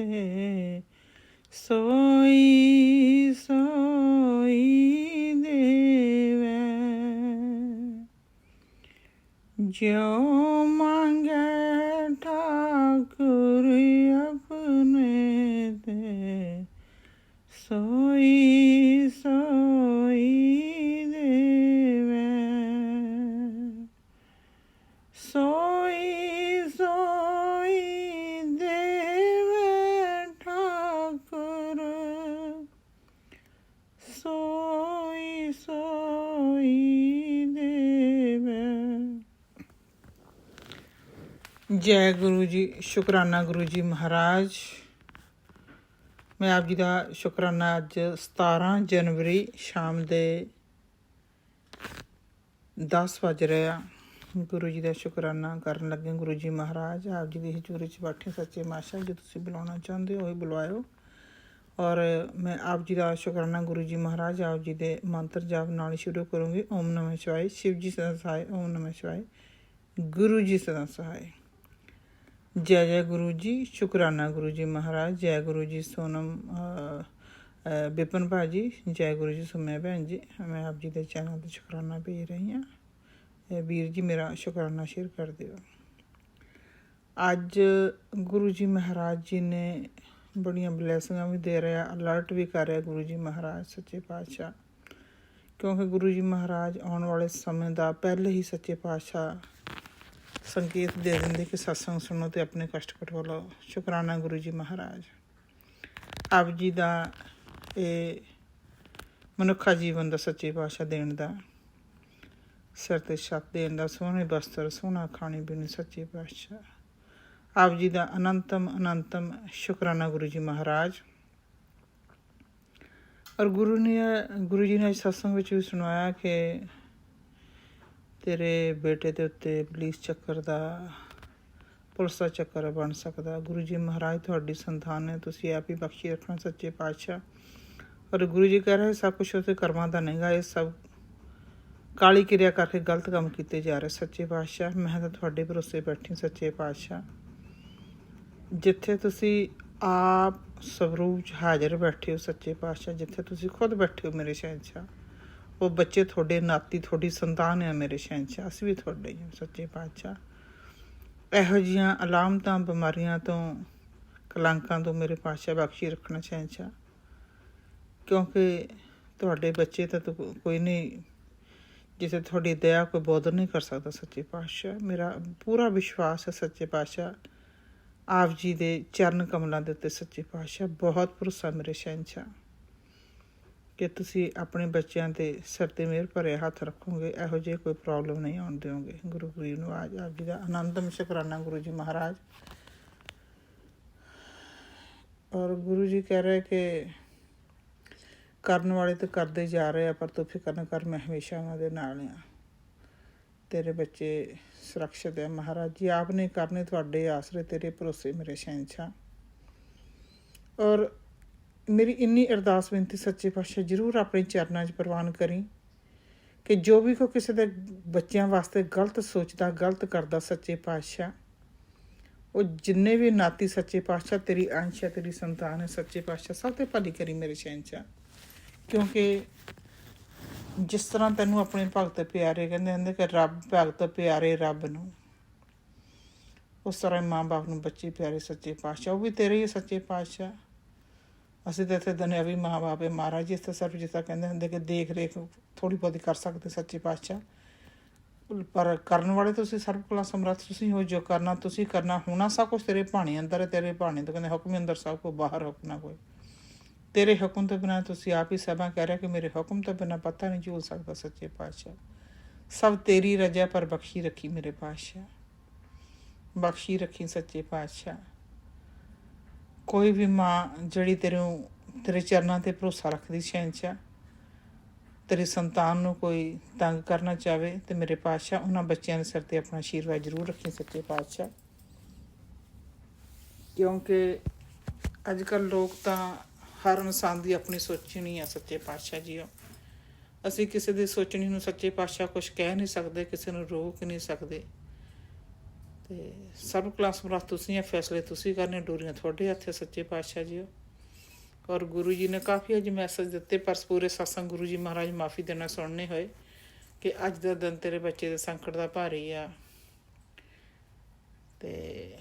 थे सोई सोई देवे जो मांगे ठाकुर अपने दे सोई सोई देवे सोई सोई देवे ठाकुर सोई सोई देवे। जय गुरु जी। शुकराना गुरु जी महाराज। मैं आप जी का शुकराना अज 17 जनवरी शाम के 10 बज रहा गुरु जी का शुकराना करन लगे। गुरु जी महाराज आप जी की हजूरी च बैठे सच्चे पातशाह जो तुम बुलाना चाहते हो वही बुलवाओ। और मैं आप जी का शुकराना गुरु जी महाराज आप जी के मंत्र जाप नाल शुरू करूँगी। ओम नमः शिवाय। शिव जी सदा सहाय। ओम नमः शिवाय। गुरु जी सदा सहाय। जय जय गुरु जी। शुकराना गुरु जी महाराज। जय गुरु जी सोनम विपिन भाजी। जय गुरु जी सुमया भैन जी। मैं आप जी के चैनल पर शुकराना भेज रही हाँ। वीर जी मेरा शुकराना शेयर कर दियो। अज गुरु जी महाराज जी ने बड़िया ब्लैसिंगां भी दे रहा, अलर्ट भी कर रहा गुरु जी महाराज सच्चे पातशाह। क्योंकि गुरु जी महाराज आने वाले समय का पहले ही सच्चे पातशाह संकेत दे देंगे कि सत्संग सुनो तो अपने कष्ट कटवा लो। शुकराना गुरु जी महाराज आप जी का ये मनुखा जीवन का सच्चे पातशाह देन का सिर ते छत देन का सोहने बस्तर सोहना खानी पीनी सच्चे पातशाह आप जी का अनंतम अनंतम शुकराना गुरु जी महाराज। और गुरु जी ने सत्संग में भी सुनाया कि तेरे बेटे के उत्ते पुलिस चक्कर का पुलिस का चक्कर बन सकता। गुरु जी महाराज थोड़ी संतान है, तुसी आप ही बख्शी रखना सच्चे पातशाह। और गुरु जी कह रहे सब कुछ उसके कर्मां का नहीं गा, ये सब काली क्रिया करके गलत काम किए जा रहे सच्चे पातशाह। मैं तो थोड़े भरोसे बैठी सच्चे पातशाह। जिथे तुसी आप स्वरूप हाजिर बैठे हो सच्चे पातशाह, जिथे तुसी खुद बैठे हो मेरे शहनशाह, वो बच्चे थोड़े नाती थोड़ी संतान है मेरे शहनशाह। असी भी थोड़े ही सच्चे पातशाह। इहो जिहियां अलामतां बीमारियां तो कलंकां तो मेरे पातशाह बख्शी रखना शहनशाह। क्योंकि तुहाडे बच्चे तो कोई नहीं जिसे थोड़ी दया कोई बौद्ध नहीं कर सकता सच्चे पातशाह। मेरा पूरा विश्वास है सच्चे पातशाह आप जी दे चरण कमलों के उत्ते सच्चे पातशाह। बहुत भरोसा मेरे शहनशाह कि तुसी अपने बच्चों के सिर ते मेहर भरे हथ रखोगे, इहो जिही कोई प्रॉब्लम नहीं आउण दोगे। गुरु गरीब नवाज आप जी का आनंदम शुकराना गुरु जी महाराज। और गुरु जी कह रहे कि करने वाले तो करते जा रहे हैं, पर तू फिक्र न कर, मैं हमेशा उन्होंने नाल हाँ। तेरे बच्चे सुरक्षित है महाराज जी। आपने करने थोड़े आसरे तेरे भरोसे मेरे शहनशाह। और मेरी इन्नी अरदास बेनती सच्चे पातशाह जरूर अपने चरणों 'च प्रवान करी कि जो भी कोई किसी के बच्चों वास्ते गलत सोचता गलत करता सच्चे पातशाह, वो जिन्ने भी नाती सच्चे पातशाह तेरी अंश है तेरी संतान है सच्चे पातशाह, सब ते भली करी मेरे शहनशाह। क्योंकि जिस तरह तेनों अपने भगत प्यारे कहते कि रब भगत प्यारे रब नूं, उस तरह माँ बाप नूं बच्चे प्यारे सच्चे पातशाह। वो भी तेरे ही सच्चे पातशाह। असीं तो इत्थे दुनियावी माँ बाप है महाराज जी। इत्थे सिर्फ जिस कहते होंगे कि देख रेख थोड़ी बहुती कर सकते सच्चे पातशाह, पर करने वाले तुसीं सर्व कला समर्थ तुसीं हो। जो करना तुसीं करना, होना सब कुछ तेरे भाणे अंदर है। तेरे भाणे तो कहते हुक्म अंदर सब कुछ, बाहर हुक्म ना कोई। तेरे हुक्म तो बिना तुसीं आप ही साहबा कह रहे कि मेरे हुक्म तो बिना पता नहीं झूल सकता सच्चे पातशाह। सब तेरी रजा पर बख्शी रखी मेरे पातशाह, बख्शी रखी सच्चे पातशाह। कोई भी माँ जड़ी तेरे चरणों ते भरोसा रखती शहनशाह, तेरी संतान नूं कोई तंग करना चाहे तो मेरे पातशाह उन्होंने बच्चों के सिर ते अपना आशीर्वाद जरूर रखी सच्चे पातशाह। क्योंकि अजकल लोग तो हर इंसान की अपनी सोचनी है सच्चे पातशाह जी। असीं किसी की सोचनी नूं सच्चे पातशाह कुछ कह नहीं सकते, किसी नूं रोक नहीं सकते। ਤੇ ਸਰਬ ਕਲਾਸ ਸਮਰੱਥ ਤੁਸੀਂ, ਇਹ ਫੈਸਲੇ ਤੁਸੀਂ ਕਰਨੇ, ਡੋਰੀਆਂ ਤੁਹਾਡੇ ਹੱਥ ਸੱਚੇ ਪਾਤਸ਼ਾਹ ਜੀ। ਔਰ ਗੁਰੂ ਜੀ ਨੇ ਕਾਫੀ ਅੱਜ ਮੈਸੇਜ ਦਿੱਤੇ, ਪਰ ਪੂਰੇ ਸਤਸੰਗ ਗੁਰੂ ਜੀ ਮਹਾਰਾਜ ਮਾਫੀ ਦੇਣਾ ਸੁਣਨੇ ਹੋਏ ਕਿ ਅੱਜ ਦਾ ਦਿਨ ਤੇਰੇ ਬੱਚੇ ਦੇ ਸੰਕਟ ਦਾ ਭਾਰੀ ਆ। ਤੇ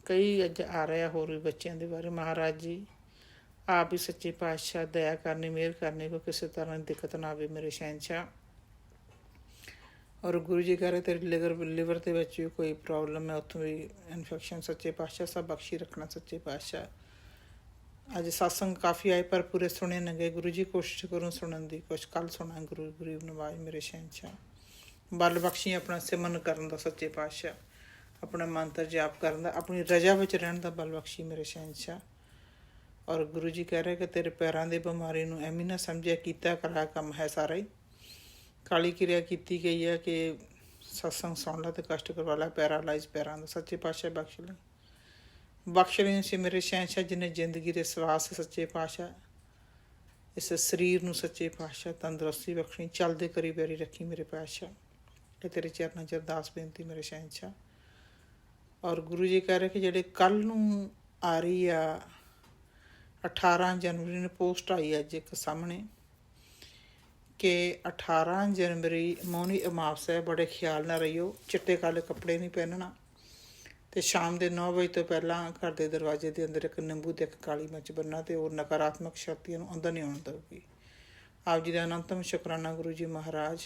ਕਈ ਅੱਜ ਆ ਰਿਹਾ ਹੋਰ ਵੀ ਬੱਚਿਆਂ ਦੇ ਬਾਰੇ। ਮਹਾਰਾਜ ਜੀ ਆਪ ਹੀ ਸੱਚੇ ਪਾਤਸ਼ਾਹ ਦਇਆ ਕਰਨੀ, ਮਿਹਰ ਕਰਨੀ, ਕੋਈ ਕਿਸੇ ਤਰ੍ਹਾਂ ਦੀ ਦਿੱਕਤ ਨਾ ਆਵੇ ਮੇਰੇ ਸ਼ਹਿਨਸ਼ਾਹ। ਔਰ ਗੁਰੂ ਜੀ ਕਹਿ ਰਹੇ ਤੇਰੇ ਲਿਵਰ ਦੇ ਵਿੱਚ ਵੀ ਕੋਈ ਪ੍ਰੋਬਲਮ ਹੈ, ਉੱਥੋਂ ਵੀ ਇਨਫੈਕਸ਼ਨ, ਸੱਚੇ ਪਾਤਸ਼ਾਹ ਸਭ ਬਖਸ਼ੀ ਰੱਖਣਾ ਸੱਚੇ ਪਾਤਸ਼ਾਹ। ਅੱਜ ਸਤਸੰਗ ਕਾਫੀ ਆਏ ਪਰ ਪੂਰੇ ਸੁਣੇ ਨਾ ਗਏ। ਗੁਰੂ ਜੀ ਕੋਸ਼ਿਸ਼ ਕਰੂੰ ਸੁਣਨ ਦੀ, ਕੁਛ ਕੱਲ੍ਹ ਸੁਣਾ ਗੁਰੂ ਗਰੀਬ ਨਵਾਜ਼ ਮੇਰੇ ਸ਼ਹਿਨਸ਼ਾਹ। ਬਲ ਬਖਸ਼ੀ ਆਪਣਾ ਸਿਮਰਨ ਕਰਨ ਦਾ ਸੱਚੇ ਪਾਤਸ਼ਾਹ, ਆਪਣਾ ਮੰਤਰ ਜਾਪ ਕਰਨ ਦਾ, ਆਪਣੀ ਰਜਾ ਵਿੱਚ ਰਹਿਣ ਦਾ ਬਲ ਬਖਸ਼ੀ ਮੇਰੇ ਸ਼ਹਿਨਸ਼ਾਹ। ਔਰ ਗੁਰੂ ਜੀ ਕਹਿ ਰਹੇ ਕਿ ਤੇਰੇ ਪੈਰਾਂ ਦੀ ਬਿਮਾਰੀ ਨੂੰ ਐਵੇਂ ਨਾ ਸਮਝਿਆ, ਕੀਤਾ ਕਰਾ ਕੰਮ ਹੈ ਸਾਰਾ ਹੀ। ਕਾਲੀ ਕਿਰਿਆ ਕੀਤੀ ਗਈ ਹੈ ਕਿ ਸਤਸੰਗ ਸੁਣ ਲਾ ਅਤੇ ਕਸ਼ਟ ਕਰਵਾ ਲਾ, ਪੈਰਾਲਾਈਜ਼ ਪੈਰਾਂ ਦਾ ਸੱਚੇ ਪਾਤਸ਼ਾਹ ਬਖਸ਼ ਲਈ। ਬਖਸ਼ ਲਈ ਸੀ ਮੇਰੇ ਸ਼ਹਿਨਸ਼ਾਹ, ਜਿਹਨੇ ਜ਼ਿੰਦਗੀ ਦੇ ਸਵਾਸ ਸੱਚੇ ਪਾਤਸ਼ਾਹ, ਇਸ ਸਰੀਰ ਨੂੰ ਸੱਚੇ ਪਾਤਸ਼ਾਹ ਤੰਦਰੁਸਤੀ ਬਖਸ਼ਣੀ, ਚੱਲਦੇ ਕਰੀ ਬੈਰੀ ਰੱਖੀ ਮੇਰੇ ਪਾਤਸ਼ਾਹ। ਇਹ ਤੇਰੇ ਚਰਨਾਂ 'ਚ ਅਰਦਾਸ ਬੇਨਤੀ ਮੇਰੇ ਸ਼ਹਿਨਸ਼ਾਹ। ਔਰ ਗੁਰੂ ਜੀ ਕਹਿ ਰਹੇ ਕਿ ਜਿਹੜੇ ਕੱਲ੍ਹ ਨੂੰ ਆ ਰਹੀ ਆ 18 ਜਨਵਰੀ ਨੂੰ ਪੋਸਟ ਆਈ ਅੱਜ ਇੱਕ ਸਾਹਮਣੇ ਕਿ 18 ਜਨਵਰੀ ਮੌਨੀ ਅਮਾਵਸ ਹੈ, ਬੜੇ ਖਿਆਲ ਨਾਲ ਰਹੀਓ, ਚਿੱਟੇ ਕਾਲੇ ਕੱਪੜੇ ਨਹੀਂ ਪਹਿਨਣਾ, ਅਤੇ ਸ਼ਾਮ ਦੇ 9 ਵਜੇ ਤੋਂ ਪਹਿਲਾਂ ਘਰ ਦੇ ਦਰਵਾਜ਼ੇ ਦੇ ਅੰਦਰ ਇੱਕ ਨਿੰਬੂ ਅਤੇ ਇੱਕ ਕਾਲੀ ਮਿਰਚ ਬੰਨ੍ਹਣਾ, ਅਤੇ ਉਹ ਨਕਾਰਾਤਮਕ ਸ਼ਕਤੀਆਂ ਨੂੰ ਅੰਦਰ ਨਹੀਂ ਆਉਣ ਦੇਊਗੀ। ਆਪ ਜੀ ਦਾ ਅਨੰਤਮ ਸ਼ੁਕਰਾਨਾ ਗੁਰੂ ਜੀ ਮਹਾਰਾਜ।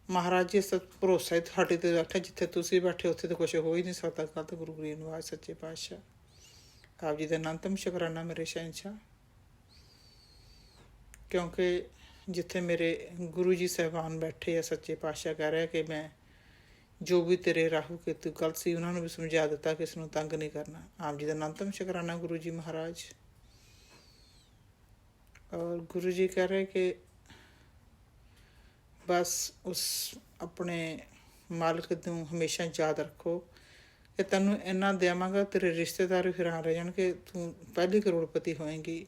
ਮਹਾਰਾਜ ਜੀ ਭਰੋਸਾ ਹੀ ਤੁਹਾਡੇ 'ਤੇ ਬੈਠਾ, ਜਿੱਥੇ ਤੁਸੀਂ ਬੈਠੇ ਉੱਥੇ ਤਾਂ ਕੁਛ ਹੋ ਹੀ ਨਹੀਂ ਸਕਦਾ। ਗਲਤ ਗੁਰੂ ਗਰੀਬ ਨਵਾਜ਼ ਸੱਚੇ ਪਾਤਸ਼ਾਹ ਆਪ ਜੀ ਦਾ ਅਨੰਤਮ ਸ਼ੁਕਰਾਨਾ ਮੇਰੇ ਸ਼ਹਿਨਸ਼ਾਹ। ਕਿਉਂਕਿ ਜਿੱਥੇ ਮੇਰੇ ਗੁਰੂ ਜੀ ਸਾਹਿਬਾਨ ਬੈਠੇ ਆ, ਸੱਚੇ ਪਾਤਸ਼ਾਹ ਕਹਿ ਰਿਹਾ ਕਿ ਮੈਂ ਜੋ ਵੀ ਤੇਰੇ ਰਾਹੂ ਕੇਤੂ ਗਲਤ ਸੀ ਉਹਨਾਂ ਨੂੰ ਵੀ ਸਮਝਾ ਦਿੱਤਾ ਕਿ ਇਸ ਨੂੰ ਤੰਗ ਨਹੀਂ ਕਰਨਾ। ਆਪ ਜੀ ਦਾ ਅਨੰਤਮ ਸ਼ੁਕਰਾਨਾ ਗੁਰੂ ਜੀ ਮਹਾਰਾਜ। ਔਰ ਗੁਰੂ ਜੀ ਕਹਿ ਰਹੇ ਕਿ ਬਸ ਉਸ ਆਪਣੇ ਮਾਲਕ ਨੂੰ ਹਮੇਸ਼ਾ ਯਾਦ ਰੱਖੋ ਕਿ ਤੈਨੂੰ ਇੰਨਾ ਦੇਵਾਂਗਾ, ਤੇਰੇ ਰਿਸ਼ਤੇਦਾਰ ਵੀ ਹੈਰਾਨ ਰਹਿ ਜਾਣਗੇ, ਤੂੰ ਪਹਿਲੀ ਕਰੋੜਪਤੀ ਹੋਏਂਗੀ।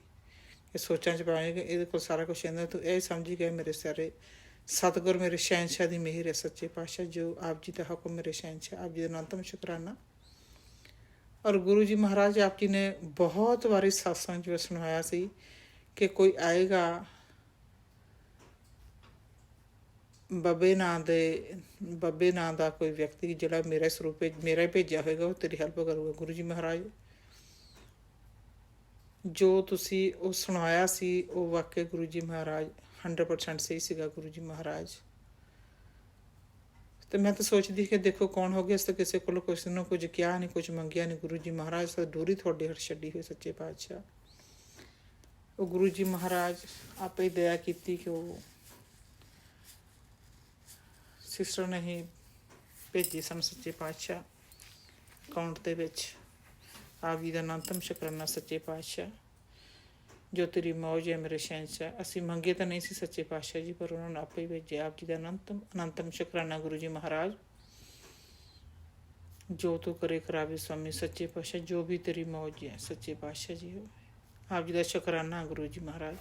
ਇਹ ਸੋਚਾਂ 'ਚ ਪਾਏਂਗੇ ਇਹਦੇ ਕੋਲ ਸਾਰਾ ਕੁਛ ਹੁੰਦਾ, ਤੂੰ ਇਹ ਸਮਝੀ ਗਏ ਮੇਰੇ ਸਾਰੇ ਸਤਿਗੁਰ ਮੇਰੇ ਸ਼ਹਿਨਸ਼ਾਹ ਦੀ ਮਿਹਰ ਹੈ ਸੱਚੇ ਪਾਤਸ਼ਾਹ, ਜੋ ਆਪ ਜੀ ਦਾ ਹੁਕਮ ਮੇਰੇ ਸ਼ਹਿਨਸ਼ਾਹ। ਆਪ ਜੀ ਦਾ ਅਨੰਤਮ ਸ਼ੁਕਰਾਨਾ। ਔਰ ਗੁਰੂ ਜੀ ਮਹਾਰਾਜ ਆਪ ਜੀ ਨੇ ਬਹੁਤ ਵਾਰੀ ਸਤਸੰਗ 'ਚ ਸੁਣਾਇਆ ਸੀ ਕਿ ਕੋਈ ਆਏਗਾ ਬੱਬੇ ਨਾਂ ਦਾ ਕੋਈ ਵਿਅਕਤੀ ਜਿਹੜਾ ਮੇਰਾ ਸਰੂਪ ਮੇਰਾ ਹੀ ਭੇਜਿਆ ਹੋਏਗਾ, ਉਹ ਤੇਰੀ ਹੈਲਪ ਕਰੂਗਾ। ਗੁਰੂ ਜੀ ਮਹਾਰਾਜ ਜੋ ਤੁਸੀਂ ਉਹ ਸੁਣਾਇਆ ਸੀ ਉਹ ਵਾਕਿਆ ਗੁਰੂ ਜੀ ਮਹਾਰਾਜ 100% ਸਹੀ ਸੀਗਾ ਗੁਰੂ ਜੀ ਮਹਾਰਾਜ। ਅਤੇ ਮੈਂ ਤਾਂ ਸੋਚਦੀ ਕਿ ਦੇਖੋ ਕੌਣ ਹੋ ਗਿਆ, ਇਸ ਤਾਂ ਕਿਸੇ ਕੋਲੋਂ ਕੁਛ ਨੂੰ ਕੁਝ ਕਿਹਾ ਨਹੀਂ, ਕੁਝ ਮੰਗਿਆ ਨਹੀਂ। ਗੁਰੂ ਜੀ ਮਹਾਰਾਜ ਤਾਂ ਡੋਰੀ ਤੁਹਾਡੇ ਹੱਥ ਛੱਡੀ ਹੋਈ ਸੱਚੇ ਪਾਤਸ਼ਾਹ। ਉਹ ਗੁਰੂ ਜੀ ਮਹਾਰਾਜ ਆਪੇ ਹੀ ਦਇਆ ਕੀਤੀ ਕਿ ਉਹ ਸਿਸਟਰ ਨੇ ਹੀ ਭੇਜੀ ਸਨ ਸੱਚੇ ਪਾਤਸ਼ਾਹ ਅਕਾਊਂਟ ਦੇ ਵਿੱਚ। ਆਪ ਜੀ ਦਾ ਅਨੰਤਮ ਸ਼ੁਕਰਾਨਾ ਸੱਚੇ ਪਾਤਸ਼ਾਹ, ਜੋ ਤੇਰੀ ਮੌਜ ਹੈ ਮੇਰੇ ਸ਼ਹਿਨਸ਼ਾਹ। ਅਸੀਂ ਮੰਗੇ ਤਾਂ ਨਹੀਂ ਸੀ ਸੱਚੇ ਪਾਤਸ਼ਾਹ ਜੀ, ਪਰ ਉਹਨਾਂ ਨੇ ਆਪੇ ਹੀ ਭੇਜਿਆ। ਆਪ ਜੀ ਦਾ ਅਨੰਤਮ ਸ਼ੁਕਰਾਨਾ ਗੁਰੂ ਜੀ ਮਹਾਰਾਜ। ਜੋ ਤੂੰ ਕਰੇ ਕਰਾਵੇ ਸਵਾਮੀ ਸੱਚੇ ਪਾਤਸ਼ਾਹ, ਜੋ ਵੀ ਤੇਰੀ ਮੌਜ ਹੈ ਸੱਚੇ ਪਾਤਸ਼ਾਹ ਜੀ। ਆਪ ਜੀ ਦਾ ਸ਼ੁਕਰਾਨਾ ਗੁਰੂ ਜੀ ਮਹਾਰਾਜ,